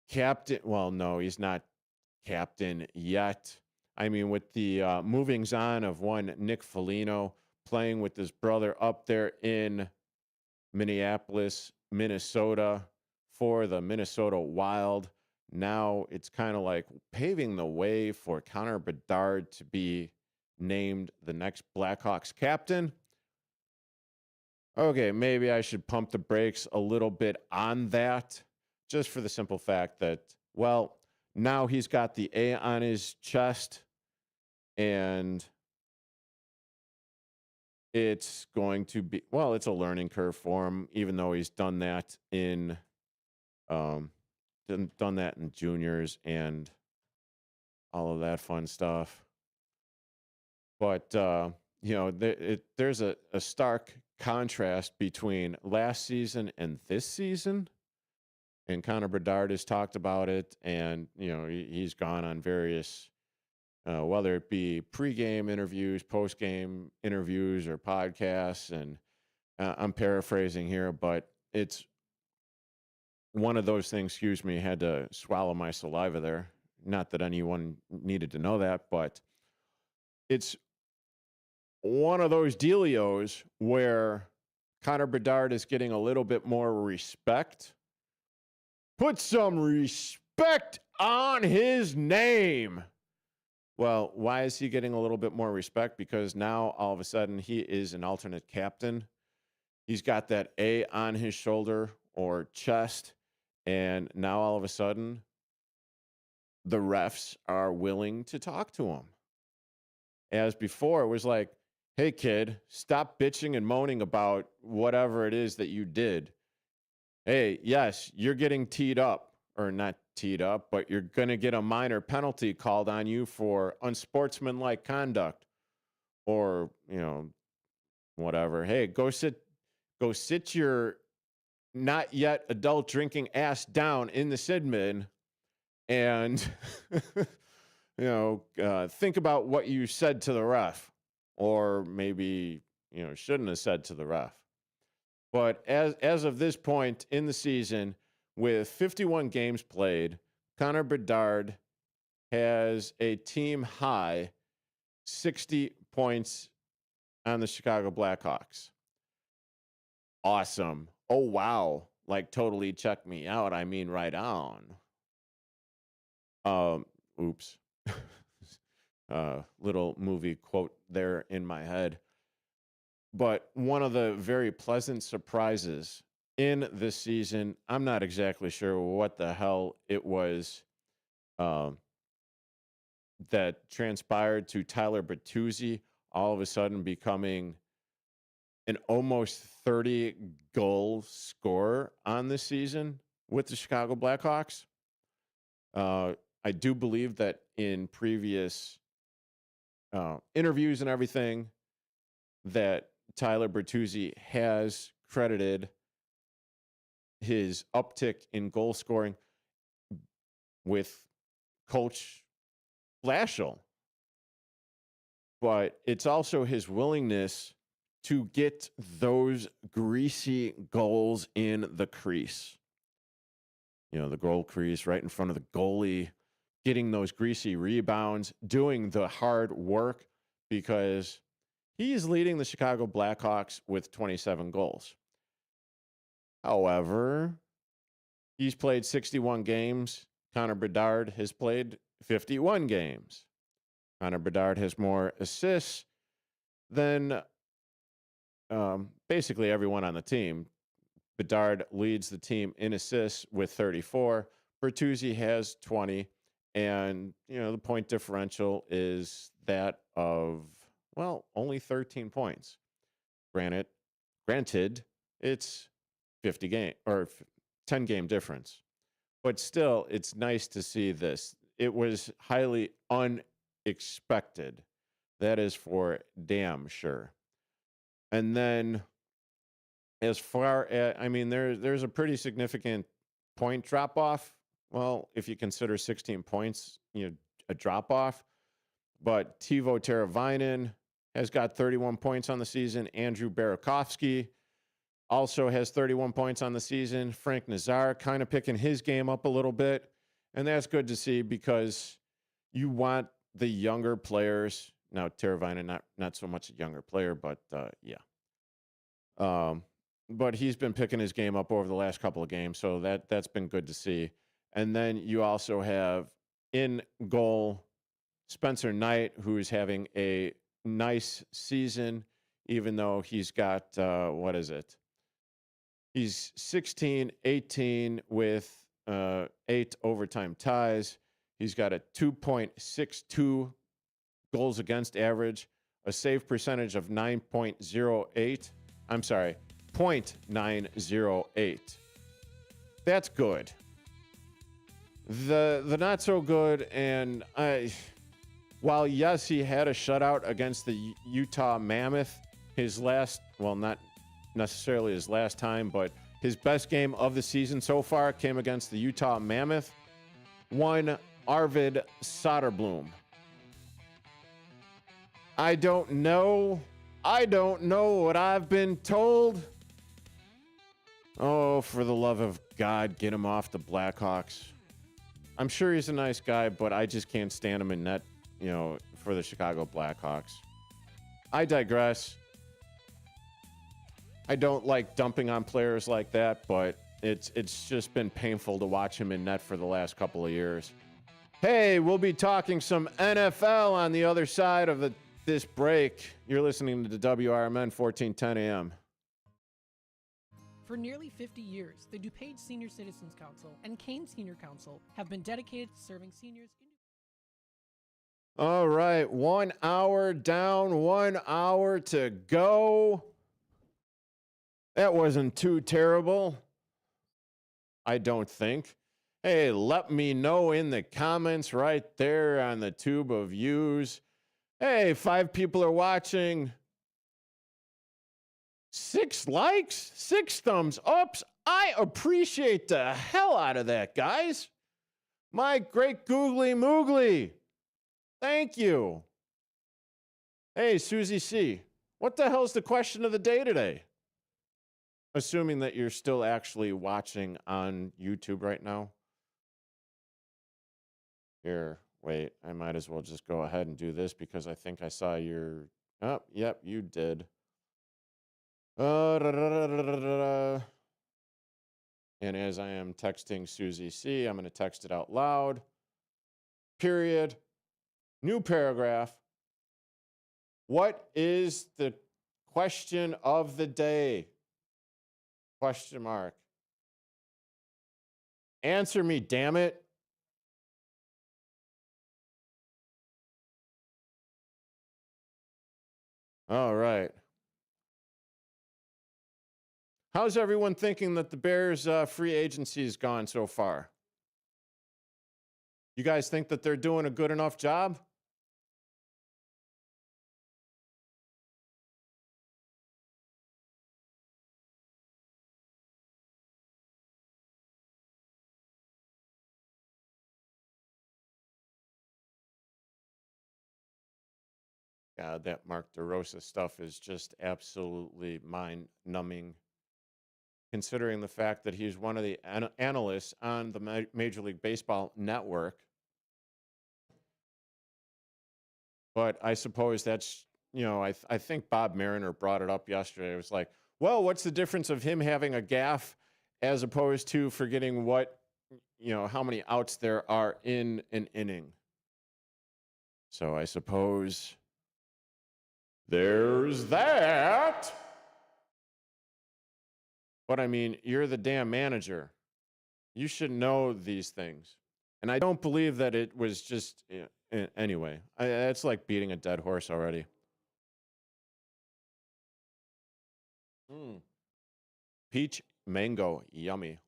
Captain? Well, no, he's not captain yet. I mean, with the movings on of one Nick Foligno playing with his brother up there in Minneapolis, Minnesota for the Minnesota Wild. Now it's kind of like paving the way for Connor Bedard to be named the next Blackhawks captain. Okay, maybe I should pump the brakes a little bit on that, just for the simple fact that, well, now he's got the A on his chest, and it's going to be, well, it's a learning curve for him, even though he's done that in juniors and all of that fun stuff. But there's a stark contrast between last season and this season, and Connor Bedard has talked about it, and he's gone on various whether it be pregame interviews, postgame interviews, or podcasts, and I'm paraphrasing here, but it's one of those things. Excuse me, had to swallow my saliva there. Not that anyone needed to know that, but it's one of those dealios where Connor Bedard is getting a little bit more respect. Put some respect on his name. Well, why is he getting a little bit more respect? Because now all of a sudden he is an alternate captain. He's got that A on his shoulder or chest. And now all of a sudden the refs are willing to talk to him. As before, it was like, hey, kid, stop bitching and moaning about whatever it is that you did. Hey, yes, you're getting teed up, or not teed up, but you're going to get a minor penalty called on you for unsportsmanlike conduct or, whatever. Hey, go sit your not yet adult drinking ass down in the Sid bin and, think about what you said to the ref, or maybe, shouldn't have said to the ref. But as of this point in the season, with 51 games played, Connor Bedard has a team high 60 points on the Chicago Blackhawks. Awesome. Oh, wow. Like, totally check me out. I mean, right on. Oops. Little movie quote there in my head. But one of the very pleasant surprises in this season, I'm not exactly sure what the hell it was that transpired to Tyler Bertuzzi all of a sudden becoming an almost 30-goal scorer on this season with the Chicago Blackhawks. I do believe that in previous interviews and everything that Tyler Bertuzzi has credited his uptick in goal scoring with Coach Blashill. But it's also his willingness to get those greasy goals in the crease. The goal crease right in front of the goalie, getting those greasy rebounds, doing the hard work, because he's leading the Chicago Blackhawks with 27 goals. However, he's played 61 games. Connor Bedard has played 51 games. Connor Bedard has more assists than basically everyone on the team. Bedard leads the team in assists with 34. Bertuzzi has 20. And, the point differential is that of, only 13 points. Granted, it's 50 game or 10 game difference. But still, it's nice to see this. It was highly unexpected. That is for damn sure. And then as far as, there's a pretty significant point drop off. Well, if you consider 16 points, a drop off. But Teuvo Teravainen has got 31 points on the season. Andrew Burakovsky also has 31 points on the season. Frank Nazar kind of picking his game up a little bit. And that's good to see, because you want the younger players. Now, Teravainen, not so much a younger player, but yeah. but he's been picking his game up over the last couple of games, so that's been good to see. And then you also have in goal Spencer Knight, who's having a nice season, even though he's got, what is it? He's 16, 18 with 8 overtime ties. He's got a 2.62 goals against average, a save percentage of 9.08. I'm sorry, 0.908. That's good. The not so good, and while yes, he had a shutout against the Utah Mammoth, his last, well, not necessarily his last time, but his best game of the season so far came against the Utah Mammoth. One Arvid Soderblom. I don't know what I've been told. Oh, for the love of God, get him off the Blackhawks. I'm sure he's a nice guy, but I just can't stand him in net, for the Chicago Blackhawks. I digress. I don't like dumping on players like that, but it's just been painful to watch him in net for the last couple of years. Hey, we'll be talking some NFL on the other side of this break. You're listening to the WRMN 1410 AM. For nearly 50 years, the DuPage Senior Citizens Council and Kane Senior Council have been dedicated to serving seniors. All right, 1 hour down, 1 hour to go. That wasn't too terrible, I don't think. Hey, let me know in the comments right there on the tube of views. Hey, 5 people are watching. 6 likes, 6 thumbs ups. I appreciate the hell out of that, guys. My great googly moogly. Thank you. Hey, Susie C., what the hell's the question of the day today? Assuming that you're still actually watching on YouTube right now. Here, wait, I might as well just go ahead and do this because I think I saw your... Oh, yep, you did. And as I am texting Susie C., I'm going to text it out loud. Period. New paragraph. What is the question of the day? Question mark. Answer me, damn it. All right. How's everyone thinking that the Bears' free agency has gone so far? You guys think that they're doing a good enough job? God, that Mark Derosa stuff is just absolutely mind-numbing, considering the fact that he's one of the analysts on the Major League Baseball Network. But I suppose that's, I think Bob Mariner brought it up yesterday. It was like, well, what's the difference of him having a gaffe as opposed to forgetting how many outs there are in an inning? So I suppose there's that. But I mean, you're the damn manager. You should know these things. And I don't believe that it was just, anyway, that's like beating a dead horse already. Peach mango, yummy.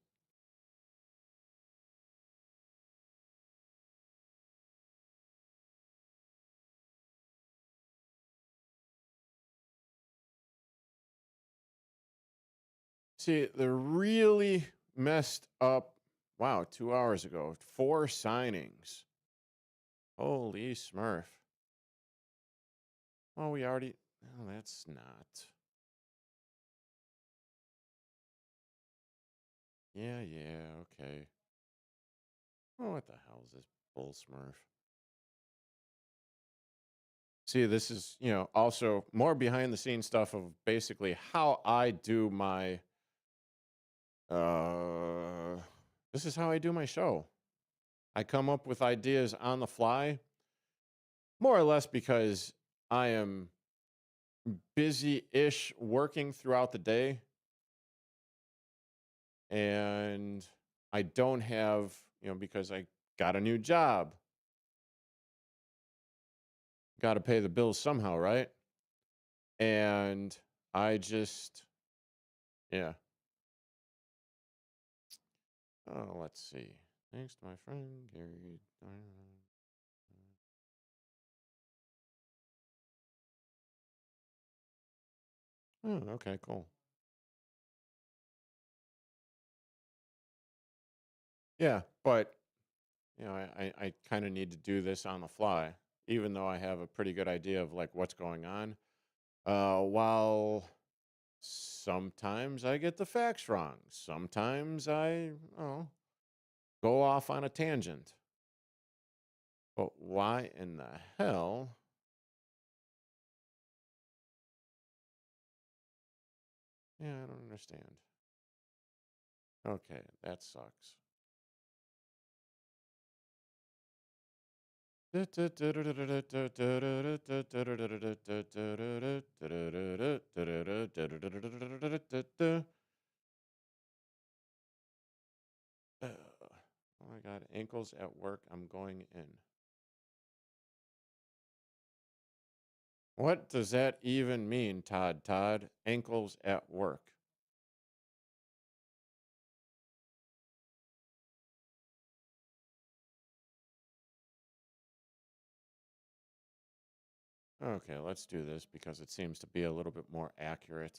See, they're really messed up. Wow, 2 hours ago, 4 signings. Holy Smurf. Well, we already... Oh, that's not... Yeah, okay. Oh, what the hell is this bull Smurf? See, this is, also more behind the scenes stuff of basically how I do my This is how I do my show. I come up with ideas on the fly, more or less because I am busy-ish working throughout the day. And I don't have, because I got a new job. Got to pay the bills somehow, right? And I just, yeah. Oh, let's see. Thanks to my friend Gary. Oh, okay, cool. Yeah, but I kind of need to do this on the fly, even though I have a pretty good idea of like what's going on. While sometimes I get the facts wrong, sometimes I go off on a tangent. But why in the hell? Yeah, I don't understand. Okay, that sucks. Oh my God, ankles at work. I'm going in. What does that even mean, Todd? Ankles at work. Okay, let's do this because it seems to be a little bit more accurate.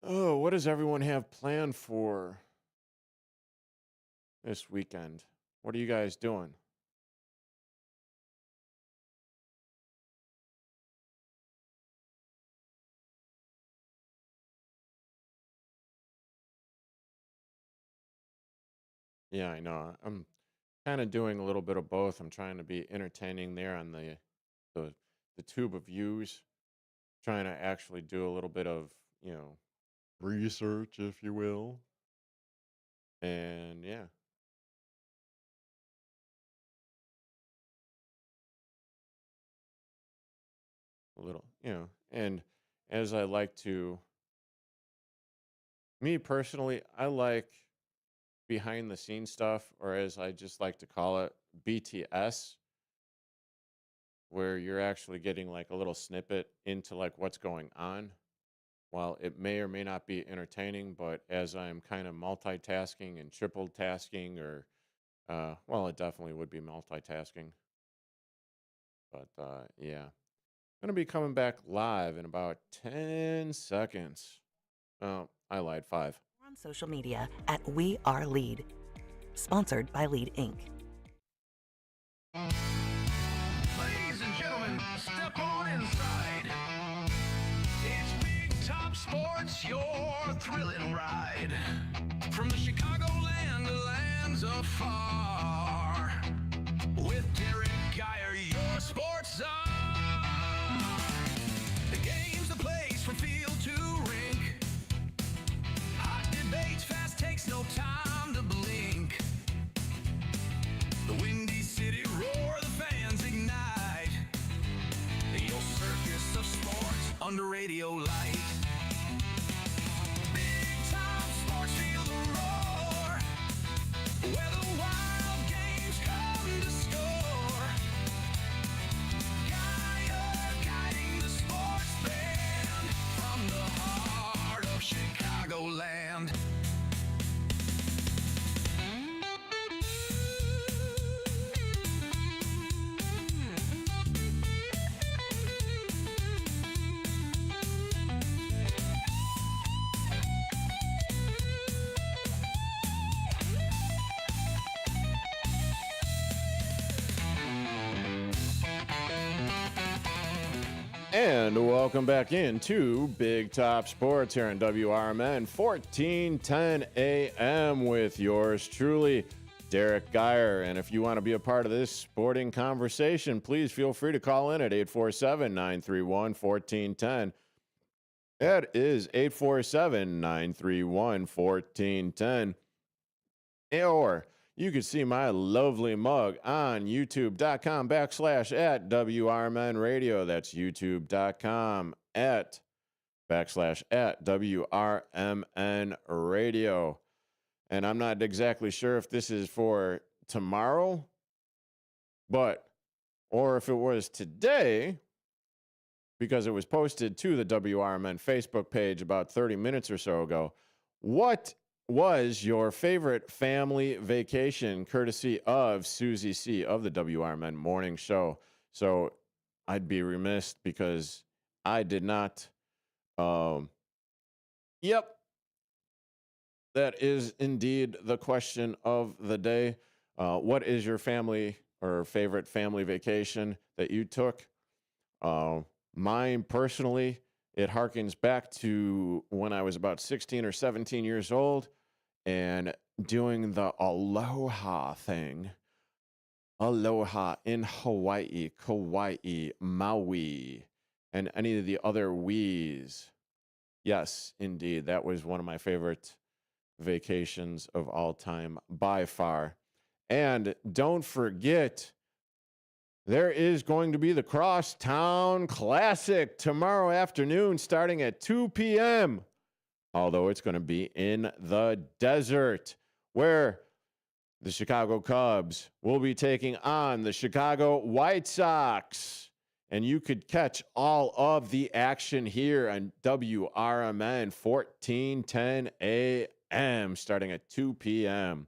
Oh, what does everyone have planned for this weekend? What are you guys doing? Yeah, I know. I'm kind of doing a little bit of both. I'm trying to be entertaining there on the tube of views, trying to actually do a little bit of, research, if you will. And yeah. A little, and as I like to, me personally, I like behind the scenes stuff, or as I just like to call it, BTS, where you're actually getting like a little snippet into like what's going on. While it may or may not be entertaining, but as I'm kind of multitasking and triple tasking, or, well, it definitely would be multitasking. But yeah, I'm going to be coming back live in about 10 seconds. Oh, I lied, 5. On social media at We Are Lead. Sponsored by Lead Inc. Ladies and gentlemen, step on inside. It's Big Top Sports, your thrilling ride. From the Chicagoland to lands afar. With Derrick Geyer, your sports czar. The game's the place from field to rink. Hot debates, fast takes, no time to blink. The Windy City roar, the fans ignite. Your circus of sports under radio light. Big Time Sports, feel the roar. Where the wild games come to score. Geyer guiding the sports band from the heart of Chicagoland. And welcome back into Big Top Sports here on WRMN 1410 AM with yours truly, Derrick Geyer. And if you want to be a part of this sporting conversation, please feel free to call in at 847-931-1410. That is 847-931-1410. Or you can see my lovely mug on youtube.com/@WRMN Radio. That's youtube.com/@WRMN Radio. And I'm not exactly sure if this is for tomorrow, or if it was today, because it was posted to the WRMN Facebook page about 30 minutes or so ago. What was your favorite family vacation, courtesy of Susie C. of the WRMN Morning Show? So I'd be remiss because I did not. Yep. That is indeed the question of the day. What is your family or favorite family vacation that you took? Mine personally, it harkens back to when I was about 16 or 17 years old and doing the Aloha thing. Aloha in Hawaii, Kauai, Maui, and any of the other wees. Yes, indeed. That was one of my favorite vacations of all time by far. And don't forget, there is going to be the Crosstown Classic tomorrow afternoon starting at 2 p.m., although it's going to be in the desert, where the Chicago Cubs will be taking on the Chicago White Sox. And you could catch all of the action here on WRMN 1410 AM starting at 2 p.m.,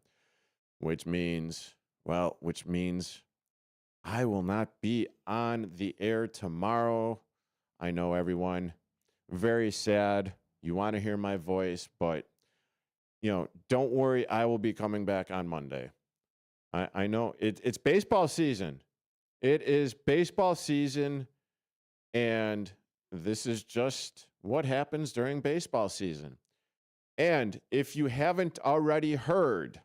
which means I will not be on the air tomorrow. I know, everyone. Very sad. You want to hear my voice, but, don't worry. I will be coming back on Monday. I know it's baseball season. It is baseball season, and this is just what happens during baseball season. And if you haven't already heard,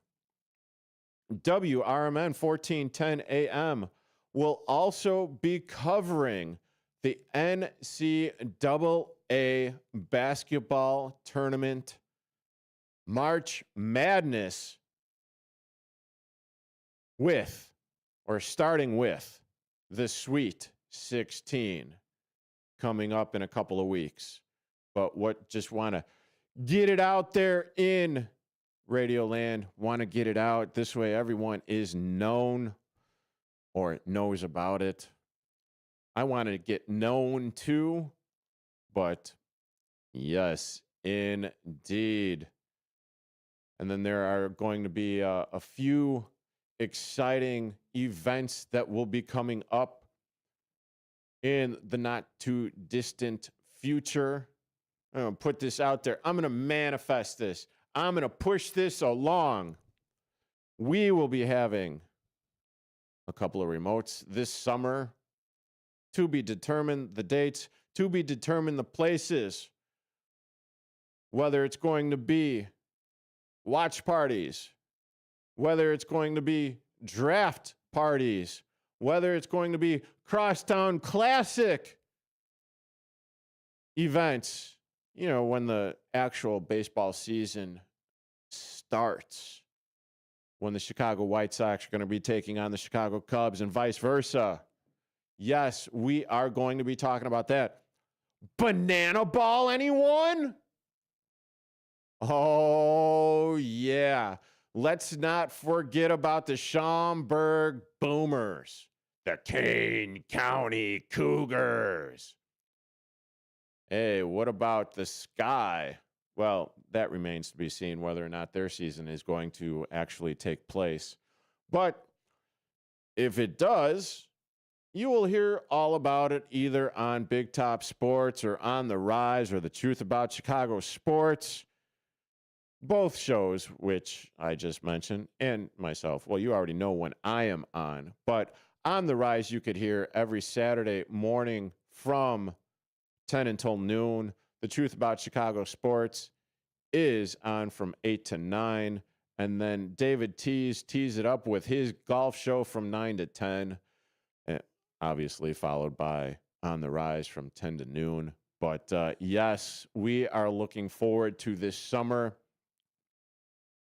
WRMN 1410 AM will also be covering the NCAA basketball tournament March Madness starting with the Sweet 16 coming up in a couple of weeks. But just want to get it out there in Radio Land, want to get it out. This way everyone is known or knows about it. I want to get known too, but yes, indeed. And then there are going to be a few exciting events that will be coming up in the not too distant future. I'm going to put this out there. I'm going to manifest this. I'm going to push this along. We will be having a couple of remotes this summer. To be determined the dates, to be determined the places. Whether it's going to be watch parties, whether it's going to be draft parties, whether it's going to be Crosstown Classic events, when the actual baseball season starts, when the Chicago White Sox are going to be taking on the Chicago Cubs and vice versa. Yes, we are going to be talking about that. Banana ball, anyone? Oh, yeah. Let's not forget about the Schaumburg Boomers, the Kane County Cougars. Hey, what about the Sky? Well, that remains to be seen whether or not their season is going to actually take place. But if it does, you will hear all about it either on Big Top Sports or on The Rise or The Truth About Chicago Sports. Both shows, which I just mentioned, and myself. Well, you already know when I am on. But on The Rise, you could hear every Saturday morning from 10 until noon. The Truth About Chicago Sports is on from 8 to 9. And then David tees it up with his golf show from 9 to 10. And obviously followed by On the Rise from 10 to noon. But yes, we are looking forward to this summer.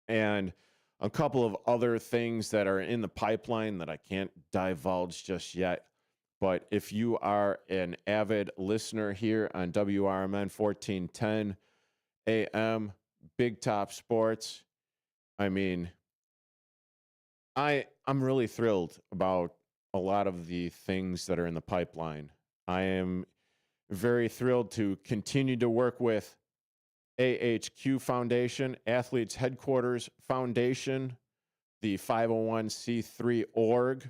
And a couple of other things that are in the pipeline that I can't divulge just yet. But if you are an avid listener here on WRMN 1410 AM, Big Top Sports, I mean, I'm really thrilled about a lot of the things that are in the pipeline. I am very thrilled to continue to work with AHQ Foundation, Athletes Headquarters Foundation, the 501c3 org.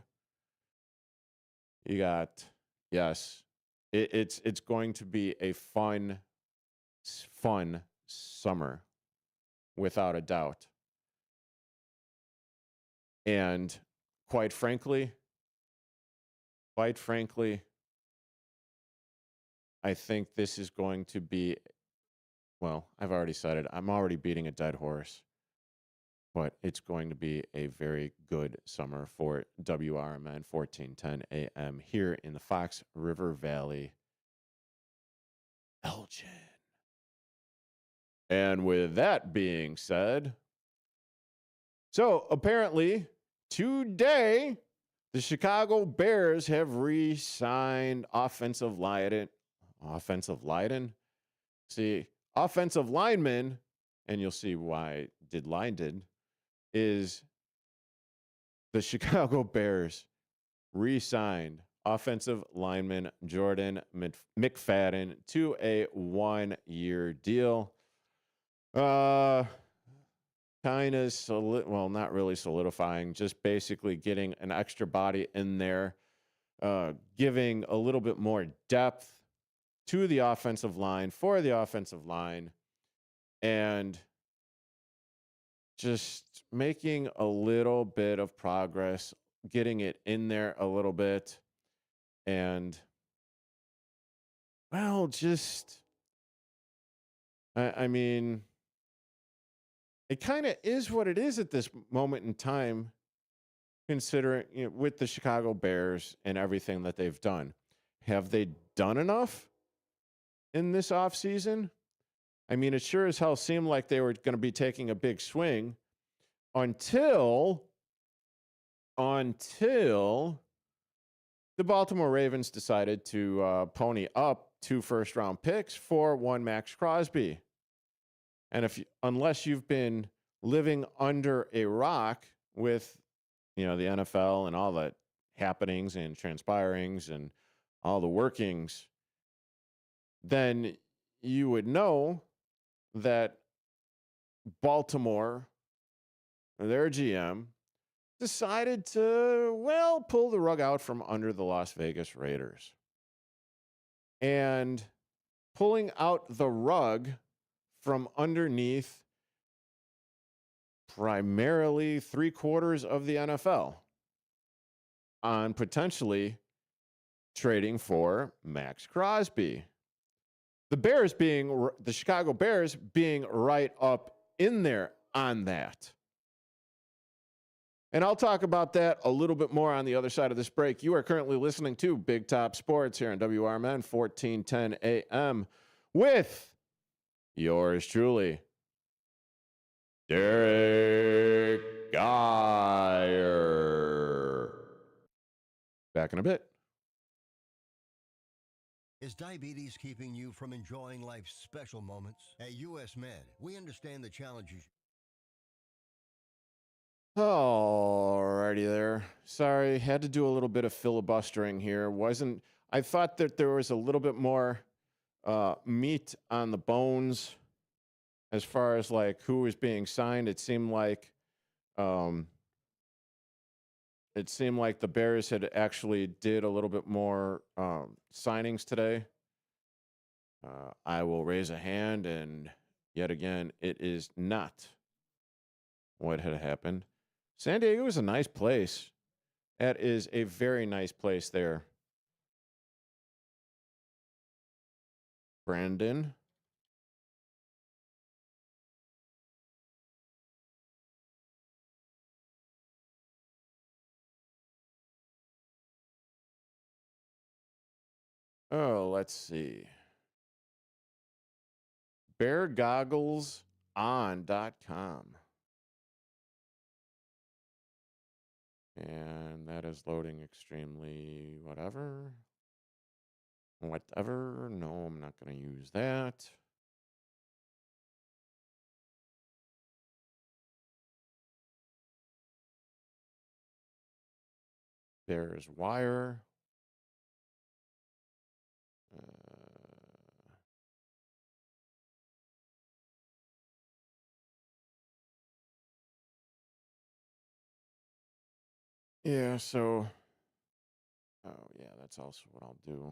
You got, yes, it's going to be a fun summer, without a doubt. And quite frankly, I think this is going to be, well, I've already said it. I'm already beating a dead horse. But it's going to be a very good summer for WRMN 1410 AM here in the Fox River Valley, Elgin. And with that being said, so apparently today, the Chicago Bears have re-signed offensive lineman, and you'll see why did, is the Chicago Bears re-signed offensive lineman Jordan McFadden to a 1-year deal. Not really solidifying, just basically getting an extra body in there, giving a little bit more depth to the offensive line, for the offensive line, and just making a little bit of progress, getting it in there a little bit. And, well, just, I mean, it kind of is what it is at this moment in time, considering, with the Chicago Bears and everything that they've done. Have they done enough in this offseason? I mean, it sure as hell seemed like they were going to be taking a big swing until the Baltimore Ravens decided to pony up 2 first-round picks for one Maxx Crosby. And unless you've been living under a rock with, the NFL and all the happenings and transpirings and all the workings, then you would know that Baltimore, their GM, decided to, pull the rug out from under the Las Vegas Raiders. And pulling out the rug from underneath primarily 3/4 of the NFL on potentially trading for Maxx Crosby. The Chicago Bears being right up in there on that. And I'll talk about that a little bit more on the other side of this break. You are currently listening to Big Top Sports here on WRMN 1410 AM with yours truly, Derrick Geyer. Back in a bit. Is diabetes keeping you from enjoying life's special moments? At US Med, we understand the challenges. Alrighty there. Sorry, had to do a little bit of filibustering here. I thought that there was a little bit more meat on the bones as far as like who was being signed. It seemed like the Bears had actually did a little bit more signings today. I will raise a hand, and yet again, it is not what had happened. San Diego is a nice place. That is a very nice place there. Brandon. Oh, let's see. BearGogglesOn.com. And that is loading extremely whatever. Whatever. No, I'm not going to use that. There's wire. Yeah, so. Oh, yeah, that's also what I'll do.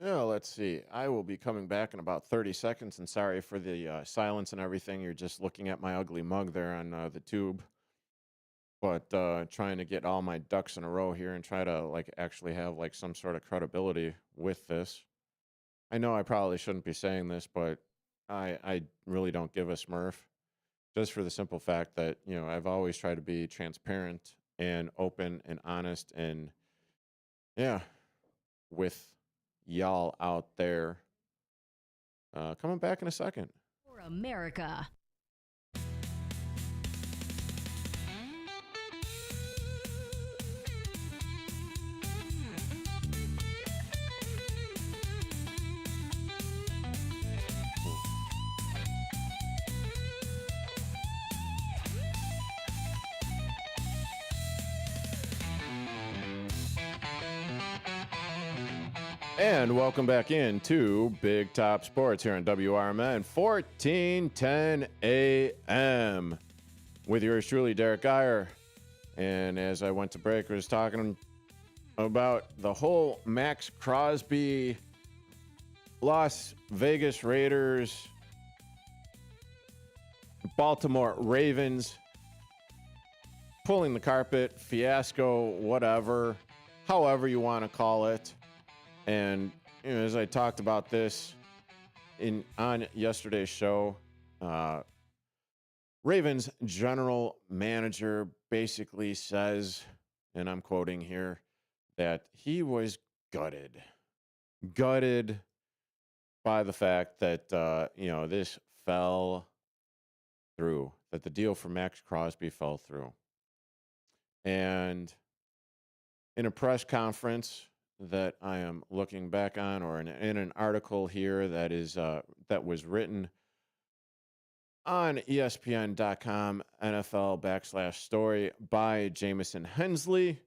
Yeah, let's see. I will be coming back in about 30 seconds, and sorry for the silence and everything. You're just looking at my ugly mug there on the tube. But trying to get all my ducks in a row here and try to like actually have like some sort of credibility with this. I know I probably shouldn't be saying this, but I really don't give a smurf. Just for the simple fact that, you know, I've always tried to be transparent and open and honest and, yeah, with y'all out there. Coming back in a second. For America. And welcome back into Big Top Sports here on WRMN 1410 AM with yours truly, Derrick Geyer. And as I went to break, I was talking about the whole Maxx Crosby, Las Vegas Raiders, Baltimore Ravens, pulling the carpet, fiasco, whatever, however you want to call it. And you know, as I talked about this on yesterday's show, Ravens general manager basically says, and I'm quoting here, that he was gutted by the fact that you know, this fell through, that the deal for Maxx Crosby fell through. And in a press conference that I am looking back on, or in an article here that is that was written on ESPN.com NFL/story by Jamison Hensley.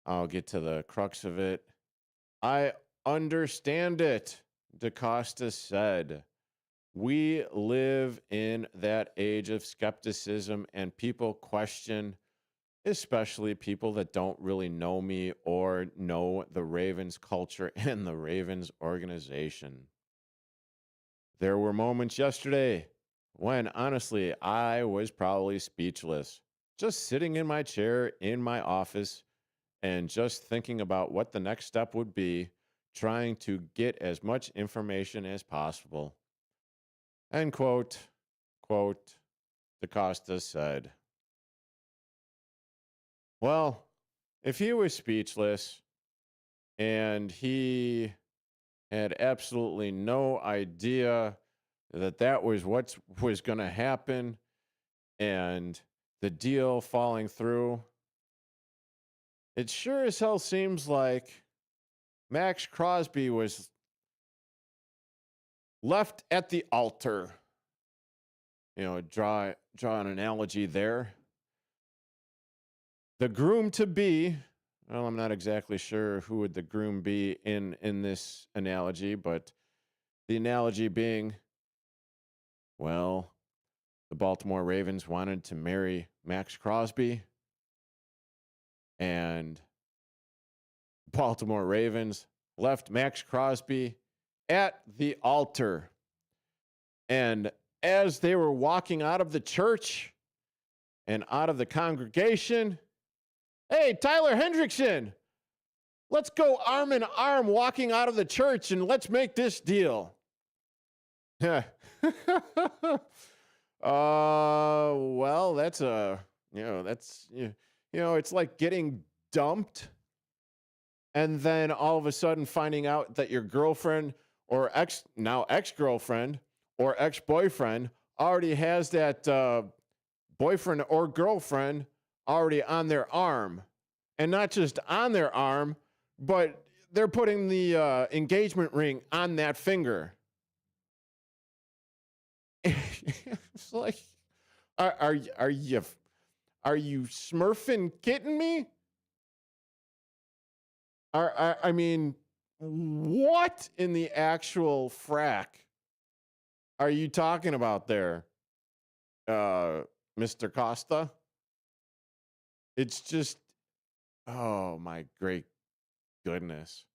I'll get to the crux of it. I understand it, DaCosta said. We live in that age of skepticism, and people question, especially people that don't really know me or know the Ravens culture and the Ravens organization. There were moments yesterday when, honestly, I was probably speechless, just sitting in my chair in my office and just thinking about what the next step would be, trying to get as much information as possible. End quote, DaCosta said. Well, if he was speechless and he had absolutely no idea that that was what was going to happen and the deal falling through, it sure as hell seems like Maxx Crosby was left at the altar. You know, draw an analogy there. the groom to be, well, I'm not exactly sure who would the groom be in this analogy, but the analogy being, well, the Baltimore Ravens wanted to marry Maxx Crosby, and Baltimore Ravens left Maxx Crosby at the altar. And as they were walking out of the church and out of the congregation, hey, Tyler Hendrickson, let's go arm in arm walking out of the church and let's make this deal. Well, that's it's like getting dumped and then all of a sudden finding out that your girlfriend or ex-girlfriend or ex-boyfriend already has that boyfriend or girlfriend already on their arm. And not just on their arm, but they're putting the engagement ring on that finger. It's like, are you smurfing kidding me? I mean, what in the actual frack are you talking about there, Mr. Costa? It's just, oh my great goodness.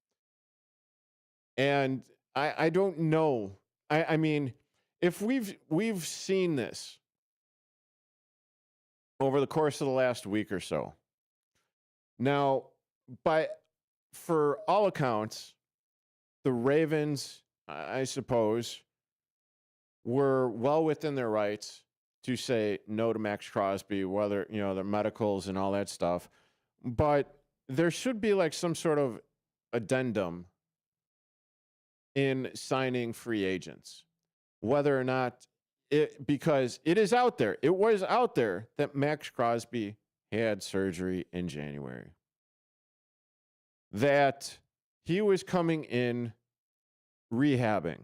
And I don't know. I mean, if we've seen this over the course of the last week or so. Now, for all accounts, the Ravens, I suppose, were well within their rights to say no to Maxx Crosby, whether, their medicals and all that stuff. But there should be like some sort of addendum in signing free agents, whether or not because it is out there. It was out there that Maxx Crosby had surgery in January, that he was coming in rehabbing.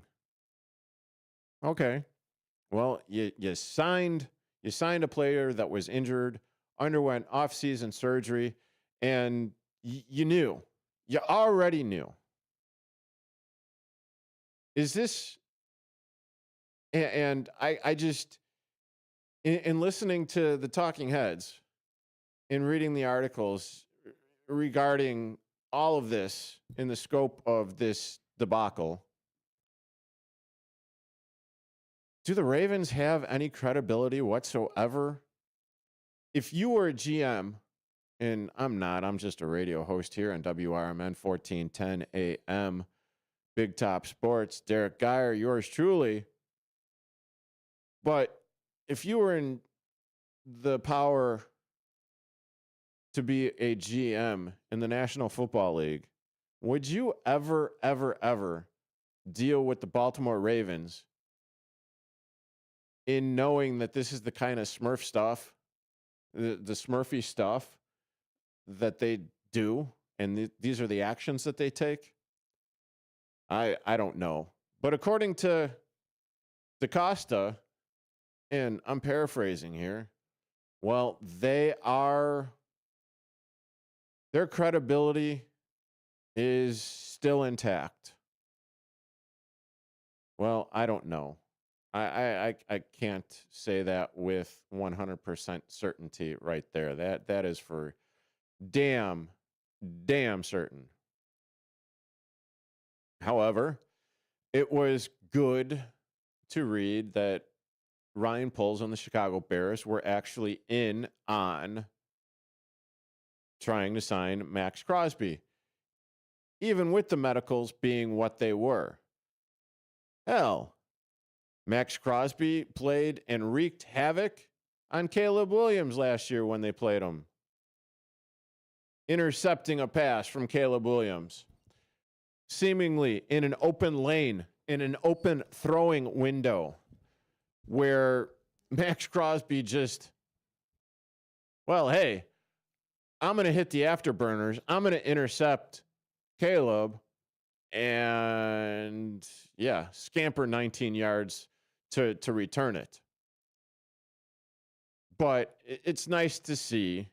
Okay. Well, you signed a player that was injured, underwent off-season surgery, and you already knew. Is this, and I just, in listening to the talking heads, in reading the articles regarding all of this in the scope of this debacle, do the Ravens have any credibility whatsoever? If you were a GM, and I'm not, I'm just a radio host here on WRMN 1410 AM, Big Top Sports, Derrick Geyer, yours truly. But if you were in the power to be a GM in the National Football League, would you ever deal with the Baltimore Ravens in knowing that this is the kind of Smurf stuff, the Smurfy stuff that they do, and these are the actions that they take? I don't know. But according to DaCosta, and I'm paraphrasing here, well, their credibility is still intact. Well, I don't know. I can't say that with 100% certainty right there. That is for damn certain. However, it was good to read that Ryan Poles and the Chicago Bears were actually in on trying to sign Maxx Crosby, even with the medicals being what they were. Hell, Maxx Crosby played and wreaked havoc on Caleb Williams last year when they played him, intercepting a pass from Caleb Williams, seemingly in an open lane, in an open throwing window, where Maxx Crosby just, well, hey, I'm going to hit the afterburners. I'm going to intercept Caleb and, scamper 19 yards to return it. But it's nice to see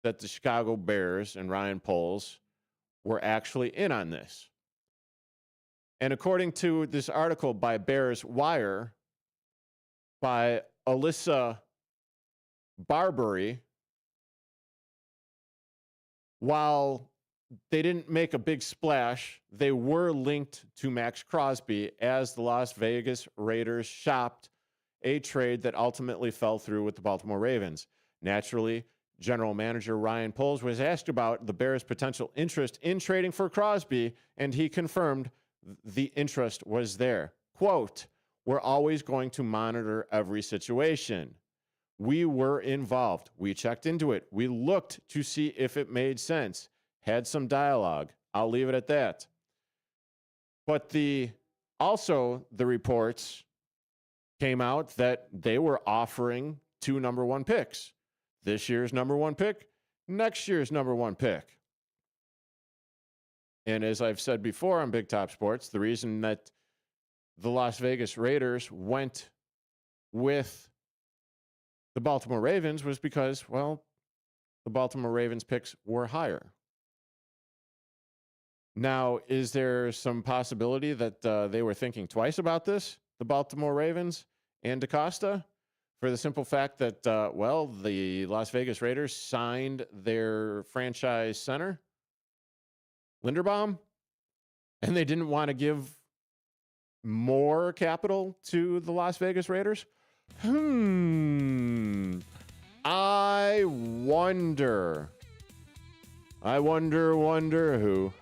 that the Chicago Bears and Ryan Poles were actually in on this. And according to this article by Bears Wire by Alyssa Barbary, while they didn't make a big splash, they were linked to Maxx Crosby as the Las Vegas Raiders shopped a trade that ultimately fell through with the Baltimore Ravens. Naturally, General Manager Ryan Poles was asked about the Bears' potential interest in trading for Crosby, and he confirmed the interest was there. Quote, "We're always going to monitor every situation. We were involved. We checked into it. We looked to see if it made sense. Had some dialogue. I'll leave it at that." But the reports came out that they were offering 2 number 1 picks. This year's number 1 pick, next year's number 1 pick. And as I've said before on Big Top Sports, the reason that the Las Vegas Raiders went with the Baltimore Ravens was because, well, the Baltimore Ravens picks were higher. Now, is there some possibility that they were thinking twice about this, the Baltimore Ravens and DaCosta, for the simple fact that, the Las Vegas Raiders signed their franchise center, Linderbaum, and they didn't want to give more capital to the Las Vegas Raiders? I wonder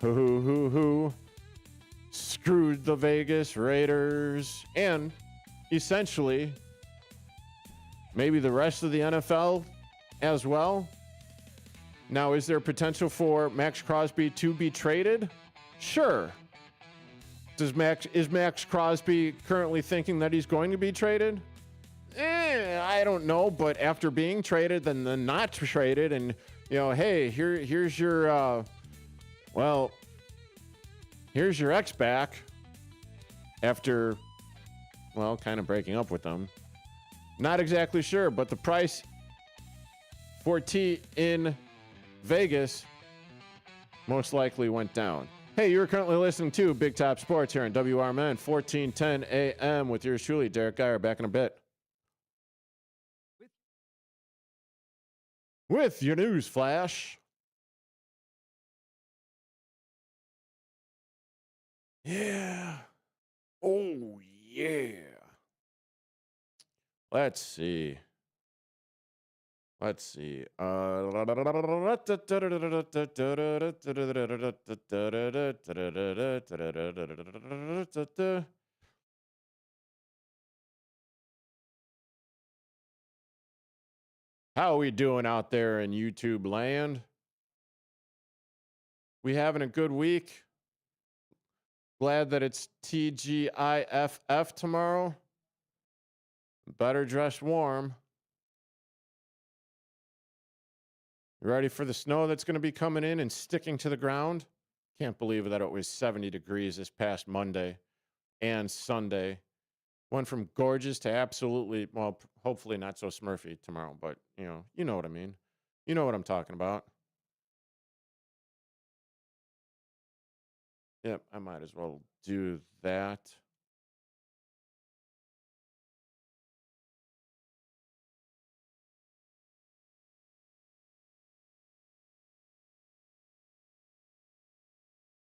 who screwed the Vegas Raiders and essentially maybe the rest of the NFL as well. Now, is there potential for Maxx Crosby to be traded? Sure. Is Maxx Crosby currently thinking that he's going to be traded? I don't know, but after being traded and then not traded, and hey, here's your here's your ex back after kind of breaking up with them. Not exactly sure, but the price for T in Vegas most likely went down. Hey, you're currently listening to Big Top Sports here on WRMN 1410 AM with yours truly, Derrick Geyer. Back in a bit with your news flash. Yeah. Oh, yeah. Let's see. How are we doing out there in YouTube land? We having a good week? Glad that it's TGIFF tomorrow. Better dress warm. You ready for the snow that's going to be coming in and sticking to the ground? Can't believe that it was 70 degrees this past Monday and Sunday. Went from gorgeous to absolutely, hopefully not so smurfy tomorrow, but you know what I mean. You know what I'm talking about. Yep, I might as well do that.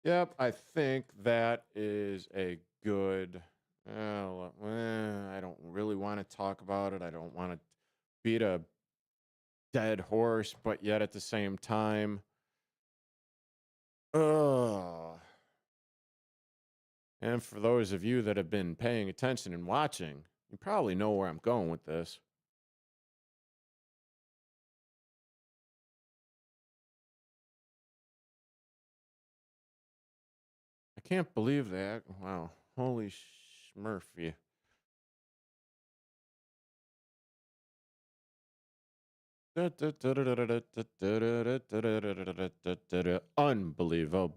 Yep, I think that is a good. I don't really want to talk about it. I don't want to beat a dead horse, but yet at the same time, and for those of you that have been paying attention and watching, you probably know where I'm going with this. I can't believe that. Wow. Holy Smurfy. Unbelievable.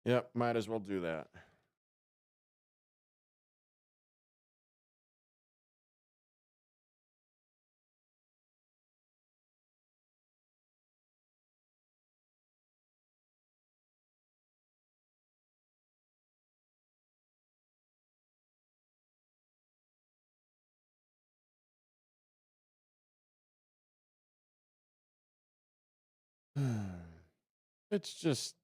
Yep, might as well do that. It's just.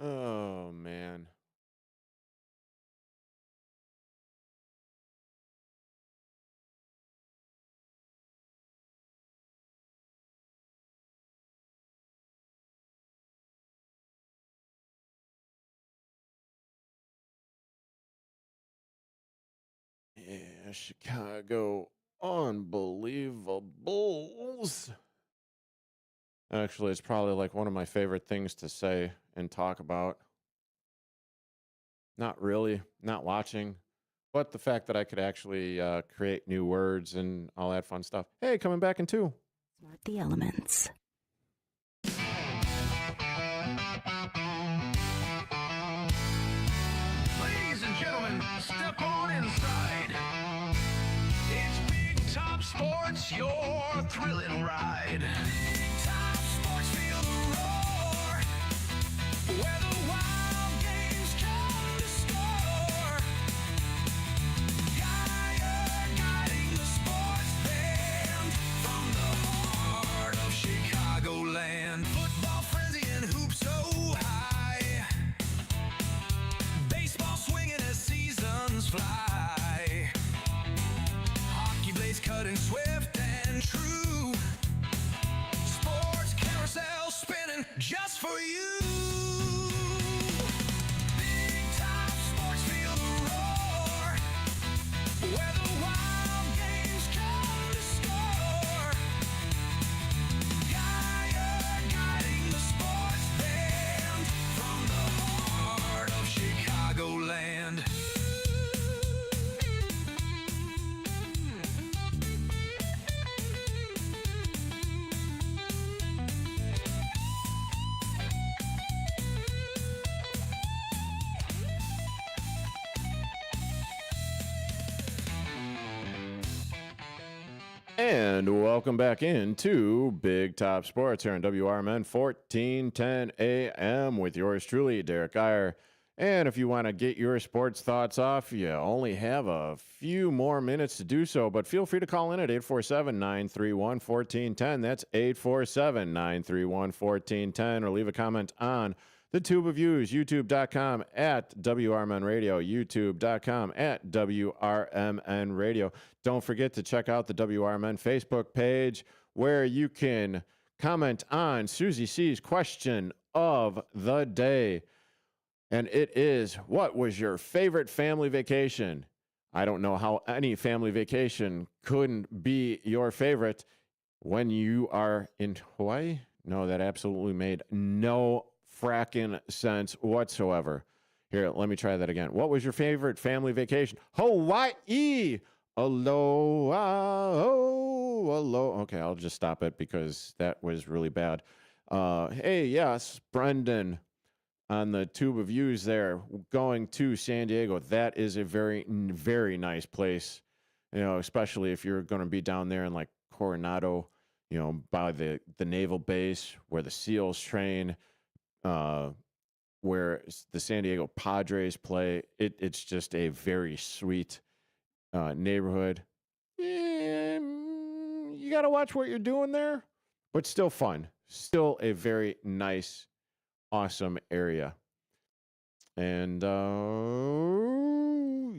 Oh, man. Yeah, Chicago Unbelievables. Actually, it's probably like one of my favorite things to say and talk about. Not really, not watching, but the fact that I could actually create new words and all that fun stuff. Hey, coming back in 2. Smart the elements. Ladies and gentlemen, step on inside. It's Big Top Sports, your thrilling ride. Big Top Sports, feel the roar. Where the wild games come to score. Geyer guiding the sports band from the heart of Chicagoland. Football frenzy and hoops so high. Baseball swinging as seasons fly. Hockey blades cutting swift and true. Sports carousel spinning just for you. Big Top Sports, feel the roar. Where the wild games come to score. Geyer guiding the sports band from the heart of Chicagoland. And welcome back into Big Top Sports here on WRMN 1410 AM with yours truly, Derrick Geyer. And if you want to get your sports thoughts off, you only have a few more minutes to do so, but feel free to call in at 847-931-1410. That's 847-931-1410, or leave a comment on the Tube of Views, youtube.com at WRMN Radio, youtube.com at WRMN Radio. Don't forget to check out the WRMN Facebook page where you can comment on Susie C's question of the day. And it is, what was your favorite family vacation? I don't know how any family vacation couldn't be your favorite when you are in Hawaii. No, that absolutely made no fracking sense whatsoever. Here, let me try that again. What was your favorite family vacation? Hawaii. Aloha. Oh, aloha. Okay, I'll just stop it because that was really bad. Hey, yes, Brendan on the Tube of Views there, going to San Diego. That is a very, very nice place, you know, especially if you're going to be down there in like Coronado, you know, by the naval base where the SEALs train, where the San Diego Padres play. It's just a very sweet neighborhood. You got to watch what you're doing there, but still fun. Still a very nice, awesome area. And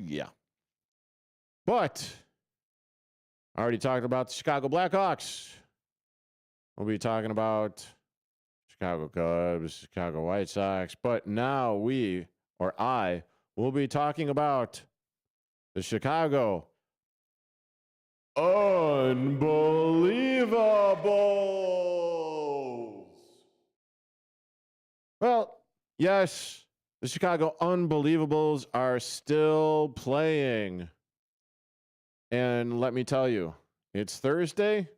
yeah. But I already talked about the Chicago Blackhawks. We'll be talking about Chicago Cubs, Chicago White Sox. But now I will be talking about the Chicago Unbelievables. Well, yes, the Chicago Unbelievables are still playing. And let me tell you, it's Thursday,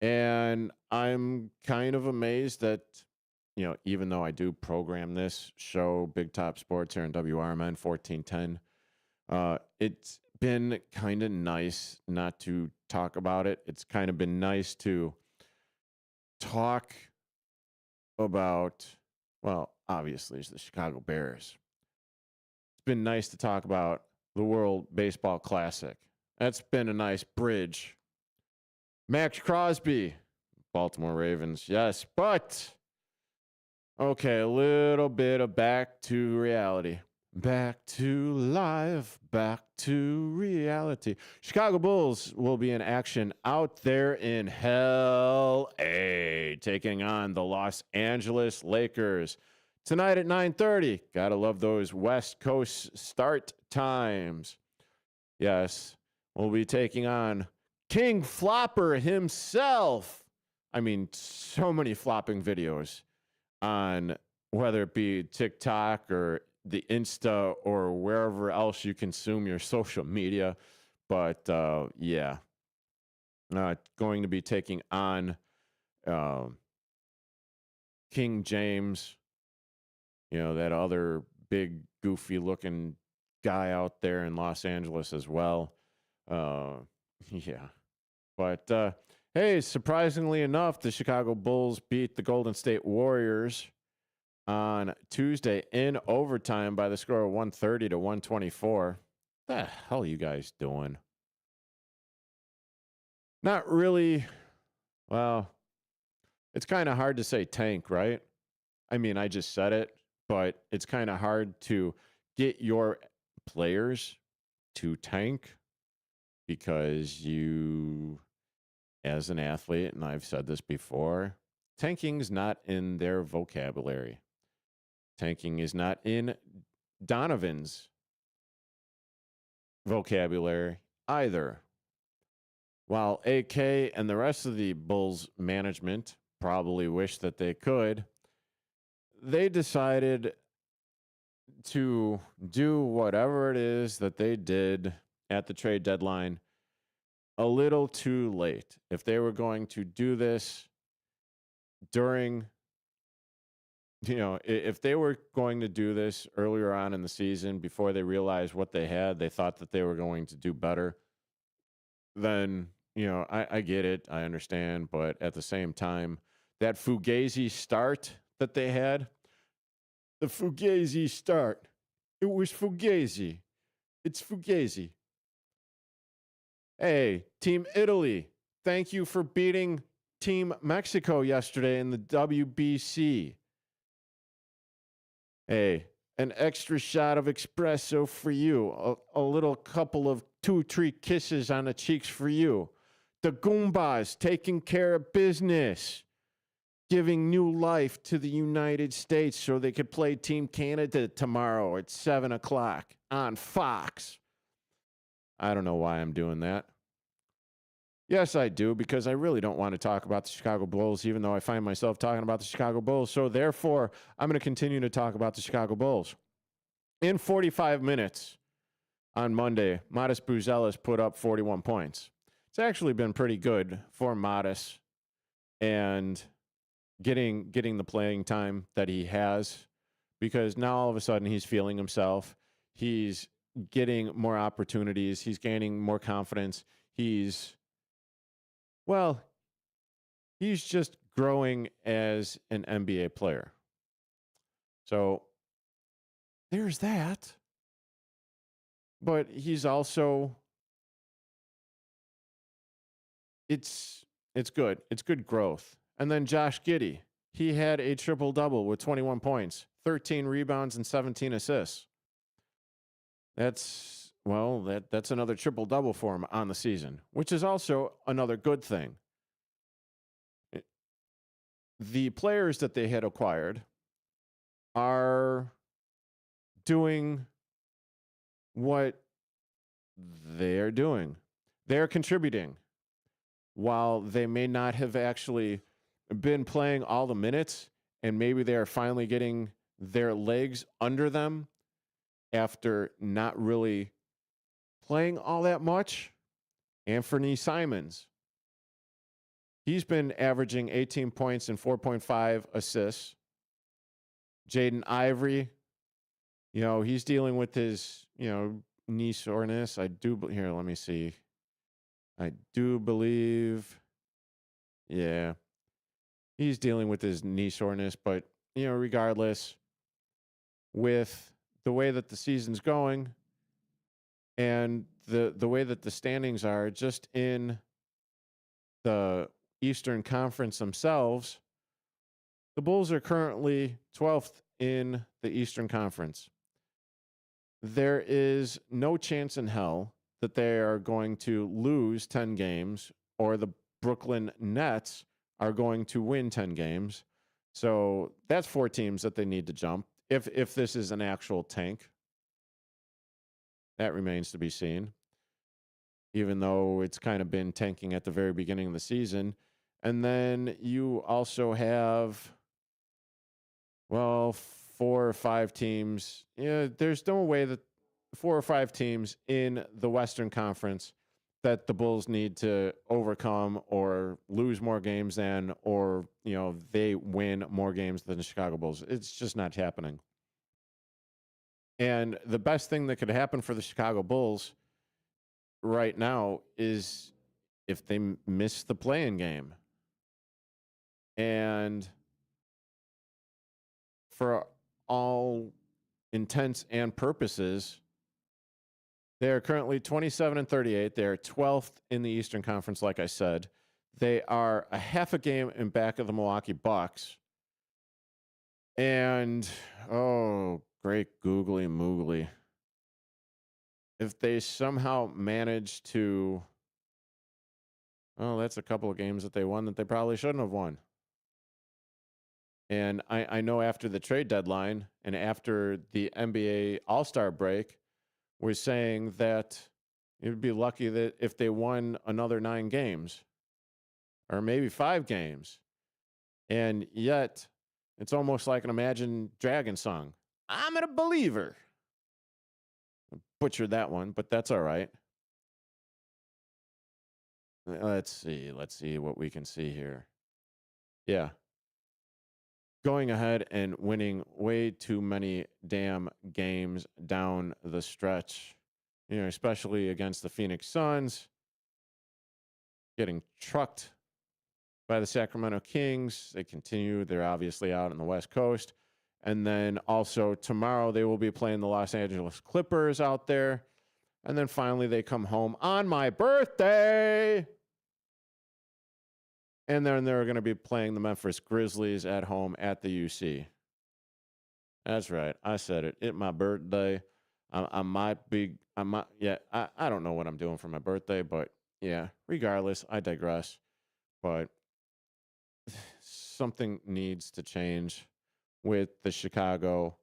and I'm kind of amazed that, even though I do program this show, Big Top Sports here in WRMN 1410, it's been kind of nice not to talk about it. It's kind of been nice to talk about, well, obviously, it's the Chicago Bears. It's been nice to talk about the World Baseball Classic. That's been a nice bridge. Maxx Crosby, Baltimore Ravens, yes, but okay, a little bit of back to reality. Back to life, back to reality. Chicago Bulls will be in action out there in Hell-A, taking on the Los Angeles Lakers tonight at 9:30. Gotta love those West Coast start times. Yes, we'll be taking on King Flopper himself. I mean, so many flopping videos on whether it be TikTok or the Insta or wherever else you consume your social media. But going to be taking on King James, that other big goofy looking guy out there in Los Angeles as well. But hey, surprisingly enough, the Chicago Bulls beat the Golden State Warriors on Tuesday in overtime by the score of 130 to 124. What the hell are you guys doing? Not really. Well, it's kind of hard to say tank, right? I mean, I just said it, but it's kind of hard to get your players to tank because you, as an athlete, and I've said this before, tanking's not in their vocabulary. Tanking is not in Donovan's vocabulary either. While AK and the rest of the Bulls management probably wish that they could, they decided to do whatever it is that they did at the trade deadline a little too late. If they were going to do this during, if they were going to do this earlier on in the season before they realized what they had, they thought that they were going to do better, then, I get it. I understand. But at the same time, that Fugazi start that they had, the Fugazi start, it was Fugazi. It's Fugazi. Hey, Team Italy, thank you for beating Team Mexico yesterday in the WBC. Hey, an extra shot of espresso for you. A little couple of 2-3 kisses on the cheeks for you. The Goombas taking care of business, giving new life to the United States so they could play Team Canada tomorrow at 7 o'clock on Fox. I don't know why I'm doing that. Yes, I do, because I really don't want to talk about the Chicago Bulls, even though I find myself talking about the Chicago Bulls. So therefore, I'm going to continue to talk about the Chicago Bulls. In 45 minutes on Monday, Modest Buzelis put up 41 points. It's actually been pretty good for Modest and getting the playing time that he has, because now all of a sudden he's feeling himself. He's getting more opportunities. He's gaining more confidence. He's just growing as an NBA player. So there's that. But he's also, it's good. It's good growth. And then Josh Giddey, he had a triple-double with 21 points, 13 rebounds, and 17 assists. That's another triple-double for him on the season, which is also another good thing. the players that they had acquired are doing what they're doing. They're contributing. While they may not have actually been playing all the minutes, and maybe they are finally getting their legs under them after not really playing all that much. Anthony Simons, he's been averaging 18 points and 4.5 assists. Jaden Ivory, he's dealing with his, knee soreness. Here, let me see. I do believe, yeah, he's dealing with his knee soreness, but, regardless, with the way that the season's going and the way that the standings are just in the Eastern Conference themselves, the Bulls are currently 12th in the Eastern Conference. There is no chance in hell that they are going to lose 10 games or the Brooklyn Nets are going to win 10 games. So that's 4 teams that they need to jump. If this is an actual tank, that remains to be seen, even though it's kind of been tanking at the very beginning of the season. And then you also have, 4 or 5 teams. There's no way that 4 or 5 teams in the Western Conference that the Bulls need to overcome or lose more games than, or, they win more games than the Chicago Bulls. It's just not happening. And the best thing that could happen for the Chicago Bulls right now is if they miss the play-in game. And for all intents and purposes, they are currently 27-38. They are 12th in the Eastern Conference, like I said. They are a half a game in back of the Milwaukee Bucks. And, great googly moogly. If they somehow manage to, that's a couple of games that they won that they probably shouldn't have won. And I know after the trade deadline and after the NBA All-Star break, we're saying that it would be lucky that if they won another 9 games or maybe 5 games. And yet, it's almost like an Imagine Dragons song. I'm a believer. Butchered that one, but that's all right. Let's see what we can see here. Yeah. Going ahead and winning way too many damn games down the stretch, especially against the Phoenix Suns. Getting trucked by the Sacramento Kings. They continue. They're obviously out on the West Coast. And then also tomorrow they will be playing the Los Angeles Clippers out there. And then finally they come home on my birthday. And then they're going to be playing the Memphis Grizzlies at home at the UC. That's right. I said it. It's my birthday. I don't know what I'm doing for my birthday, but yeah, regardless, I digress. But something needs to change with the Chicago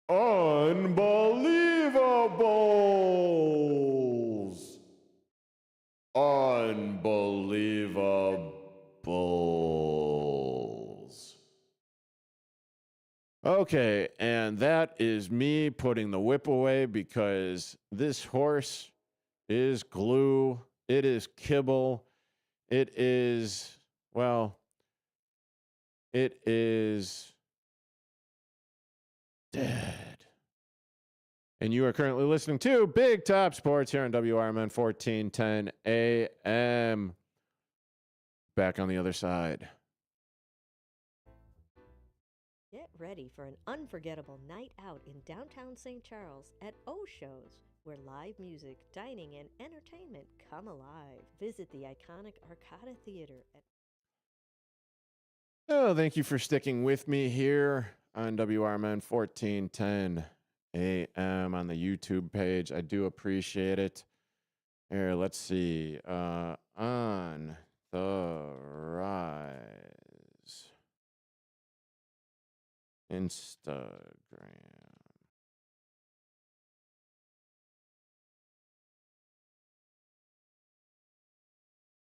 Unbelievables. Unbelievables. Okay, and that is me putting the whip away because this horse is glue. It is kibble. It is, it is dead. And you are currently listening to Big Top Sports here on WRMN 1410 AM. Back on the other side. Get ready for an unforgettable night out in downtown St. Charles at O-Shows, where live music, dining, and entertainment come alive. Visit the iconic Arcada Theater at... Oh, thank you for sticking with me here on WRMN 1410 AM on the YouTube page. I do appreciate it. Here, let's see. On the rise. Instagram.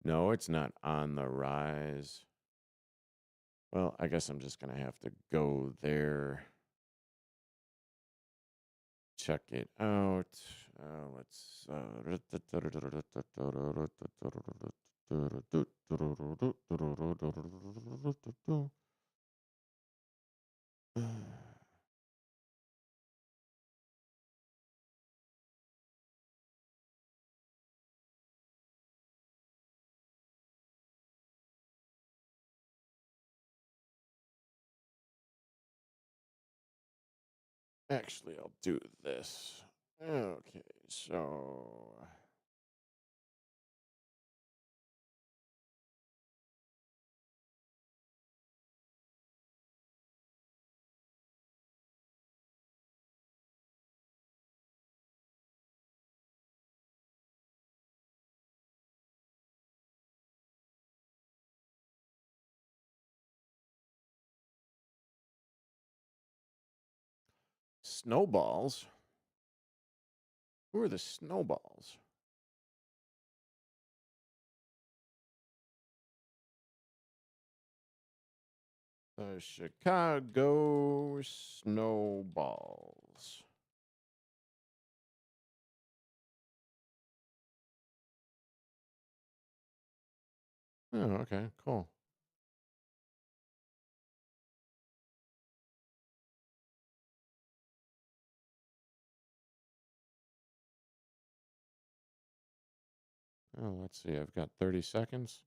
No, it's not on the rise. Well, I guess I'm just going to have to go there. Check it out. Let's. Actually, I'll do this. Okay, so. Snowballs? Who are the snowballs? The Chicago Snowballs. Oh, okay, cool. Oh, let's see. I've got 30 seconds.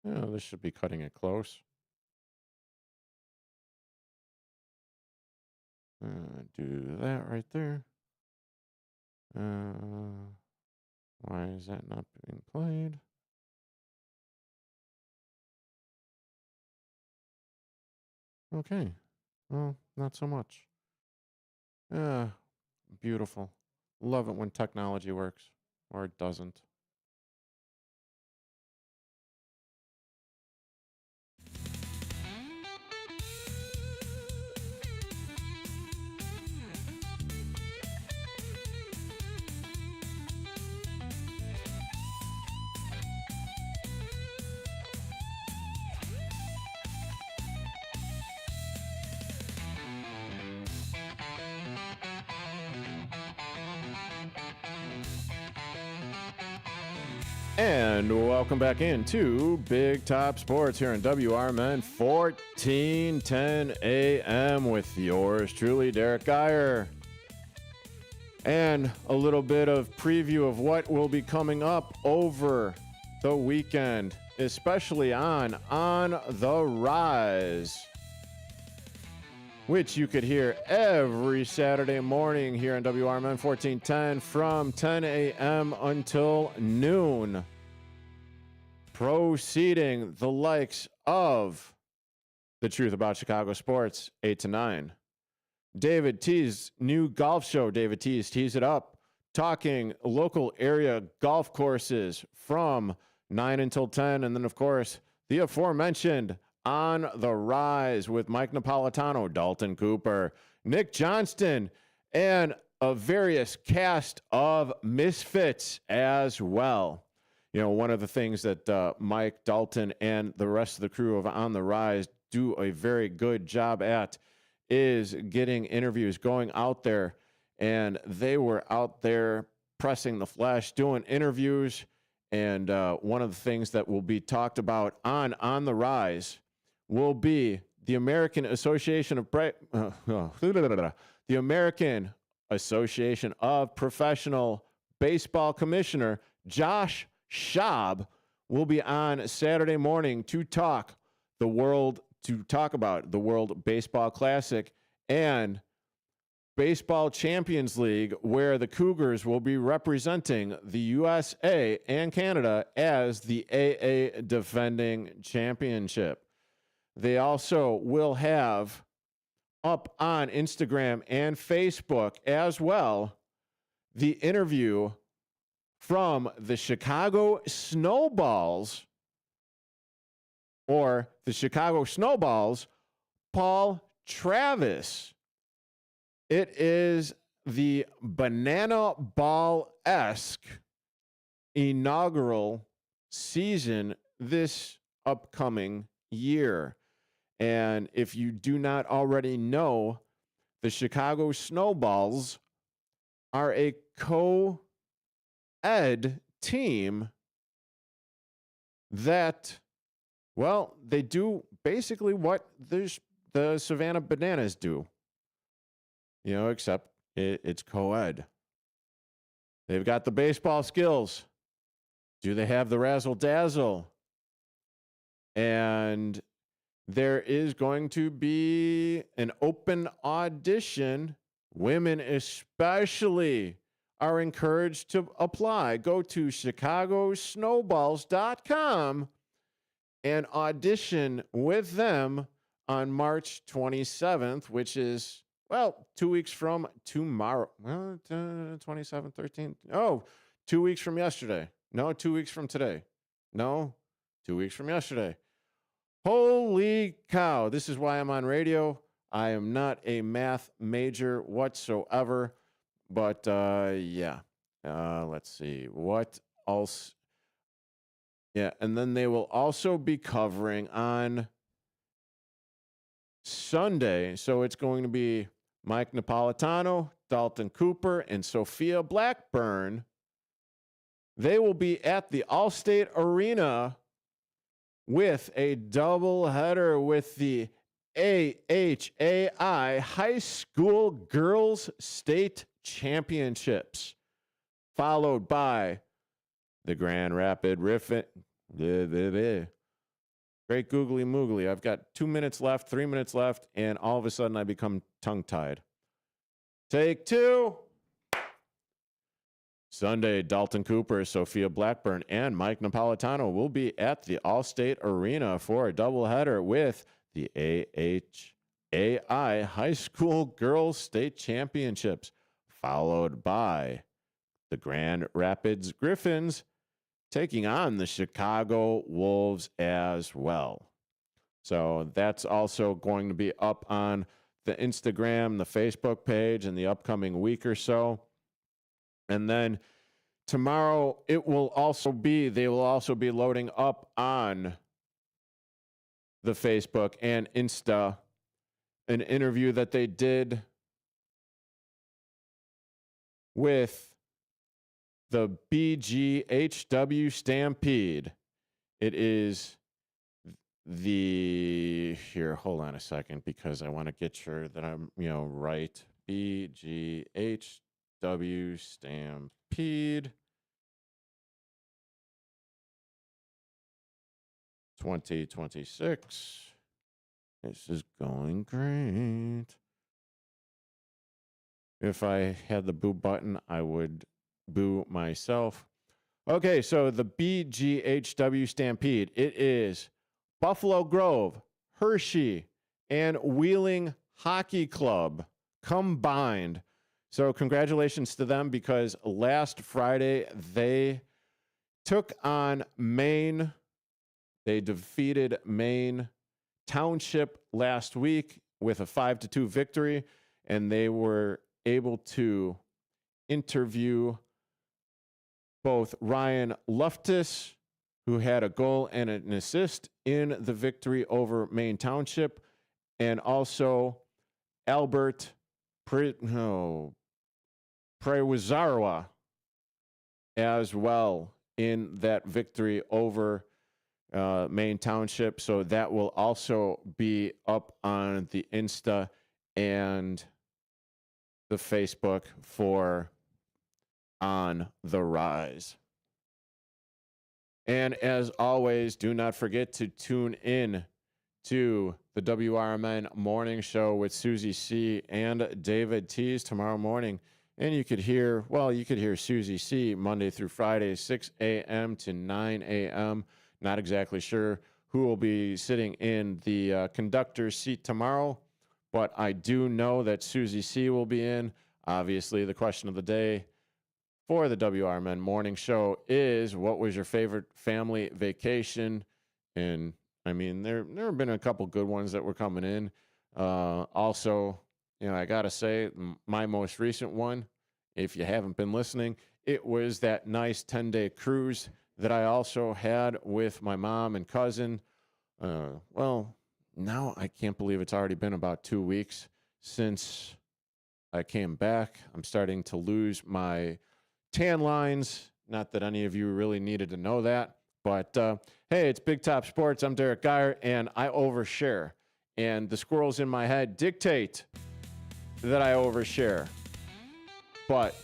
Oh, this should be cutting it close. Do that right there. Why is that not being played? Okay. Well, not so much. Beautiful. Love it when technology works, or it doesn't. And welcome back into Big Top Sports here on WRMN 1410 AM with yours truly, Derrick Geyer. And a little bit of preview of what will be coming up over the weekend, especially on the Rise, which you could hear every Saturday morning here on WRMN 1410 from 10 a.m. until noon. Proceeding the likes of The Truth About Chicago Sports, 8 to 9. David T's new golf show, David T's Tees It Up, talking local area golf courses from 9 until 10. And then, of course, the aforementioned On the Rise with Mike Napolitano, Dalton Cooper, Nick Johnston, and a various cast of misfits as well. You know, one of the things that Mike, Dalton, and the rest of the crew of On the Rise do a very good job at is getting interviews, going out there, and they were out there pressing the flesh, doing interviews, and one of the things that will be talked about on the Rise will be the American Association of the American Association of Professional Baseball Commissioner Josh Schaub will be on Saturday morning to talk about the World Baseball Classic and Baseball Champions League, where the Cougars will be representing the USA and Canada as the AA defending championship. They also will have up on Instagram and Facebook as well the interview from the Chicago Snowballs, Paul Travis, it is the banana ball-esque inaugural season this upcoming year. And if you do not already know, the Chicago Snowballs are a co-ed team that, well, they do basically what the Savannah Bananas do. You know, except it's co-ed. They've got the baseball skills. Do they have the razzle-dazzle? And there is going to be an open audition. Women especially are encouraged to apply. Go to chicagosnowballs.com and audition with them on March 27th, which is, well, 2 weeks from tomorrow. Well, 27th, 13th. Oh, 2 weeks from yesterday. No, 2 weeks from today. No, 2 weeks from yesterday. Holy cow. This is why I'm on radio. I am not a math major whatsoever. But, yeah. Let's see. What else? Yeah, and then they will also be covering on Sunday. So it's going to be Mike Napolitano, Dalton Cooper, and Sophia Blackburn. They will be at the Allstate Arena with a doubleheader with the AHAI High School Girls State Championships, followed by the Grand Rapid Riffin. Great googly moogly. I've got 2 minutes left, 3 minutes left, and all of a sudden I become tongue-tied. Take two. Sunday, Dalton Cooper, Sophia Blackburn, and Mike Napolitano will be at the Allstate Arena for a doubleheader with the AHAI High School Girls State Championships, followed by the Grand Rapids Griffins taking on the Chicago Wolves as well. So that's also going to be up on the Instagram, the Facebook page in the upcoming week or so. And then tomorrow they will also be loading up on the Facebook and Insta an interview that they did with the BGHW Stampede. It is here, hold on a second, because I want to get sure that I'm, right. BGHW Stampede 2026. This is going great. If I had the boo button, I would boo myself. Okay, so the BGHW Stampede, it is Buffalo Grove, Hershey, and Wheeling Hockey Club combined. So congratulations to them, because last Friday they took on Maine. They defeated Maine Township last week with a 5-2 victory, and they were able to interview both Ryan Luftus, who had a goal and an assist in the victory over Maine Township, and also Albert Prewazarawa as well in that victory over Maine Township. So that will also be up on the Insta and the Facebook for On the Rise. And as always, do not forget to tune in to the WRMN Morning Show with Susie C. and David Tees tomorrow morning. And you could hear Susie C. Monday through Friday, 6 a.m. to 9 a.m. Not exactly sure who will be sitting in the conductor's seat tomorrow, but I do know that Susie C. will be in. Obviously, the question of the day for the WRMN Morning Show is, what was your favorite family vacation? And I mean, there have been a couple good ones that were coming in. Also, I got to say, my most recent one, if you haven't been listening, it was that nice 10-day cruise that I also had with my mom and cousin. Well, now I can't believe it's already been about 2 weeks since I came back. I'm starting to lose my tan lines. Not that any of you really needed to know that, but hey, it's Big Top Sports. I'm Derrick Geyer, and I overshare. And the squirrels in my head dictate that I overshare. But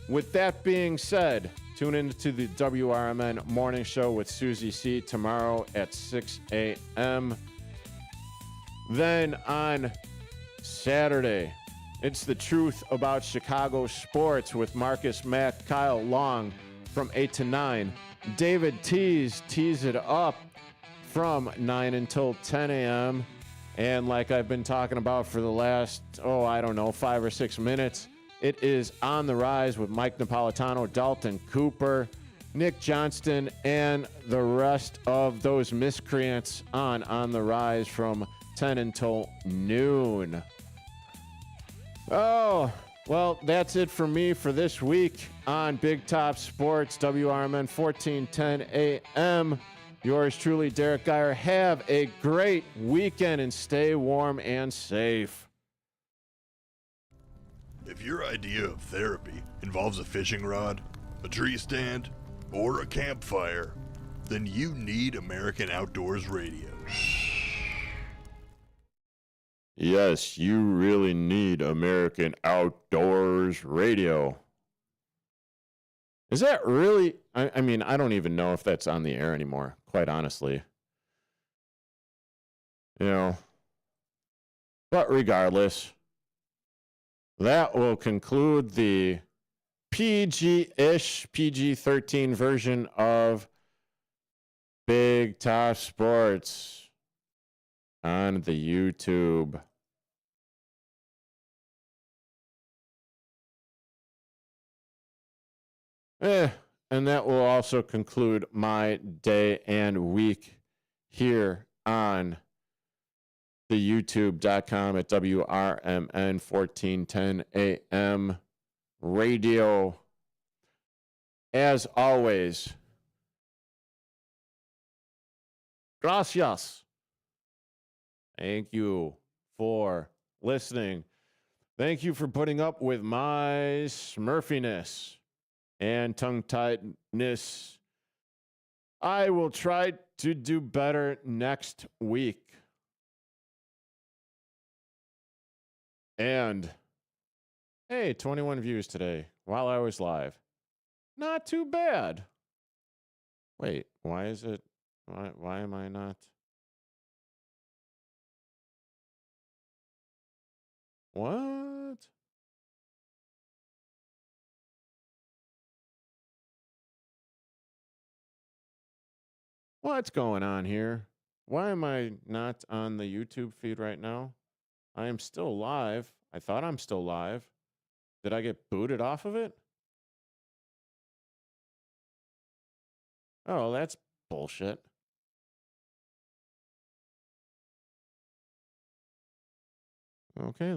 with that being said, tune into the WRMN morning show with Susie C. tomorrow at 6 a.m. Then on Saturday, it's the truth about Chicago sports with Marcus, Matt, Kyle Long from 8 to 9. David tees it up from 9 until 10 a.m. And like I've been talking about for the last, 5 or 6 minutes, it is On the Rise with Mike Napolitano, Dalton Cooper, Nick Johnston, and the rest of those miscreants on the Rise from 10 until noon. Oh, well, that's it for me for this week on Big Top Sports, WRMN 1410 AM. Yours truly, Derrick Geyer. Have a great weekend and stay warm and safe. If your idea of therapy involves a fishing rod, a tree stand, or a campfire, then you need American Outdoors Radio. Yes, you really need American Outdoors Radio. Is that really? I mean, I don't even know if that's on the air anymore, quite honestly. But regardless, that will conclude the PG-ish, PG-13 version of Big Top Sports on the YouTube. And that will also conclude my day and week here on the youtube.com at WRMN 1410 AM radio. As always, gracias. Thank you for listening. Thank you for putting up with my smurfiness and tongue-tiedness. I will try to do better next week. And, hey, 21 views today while I was live. Not too bad. Wait, why is it? Why am I not? What? What's going on here? Why am I not on the YouTube feed right now? I am still live. I thought I'm still live. Did I get booted off of it? Oh, that's bullshit. Okay.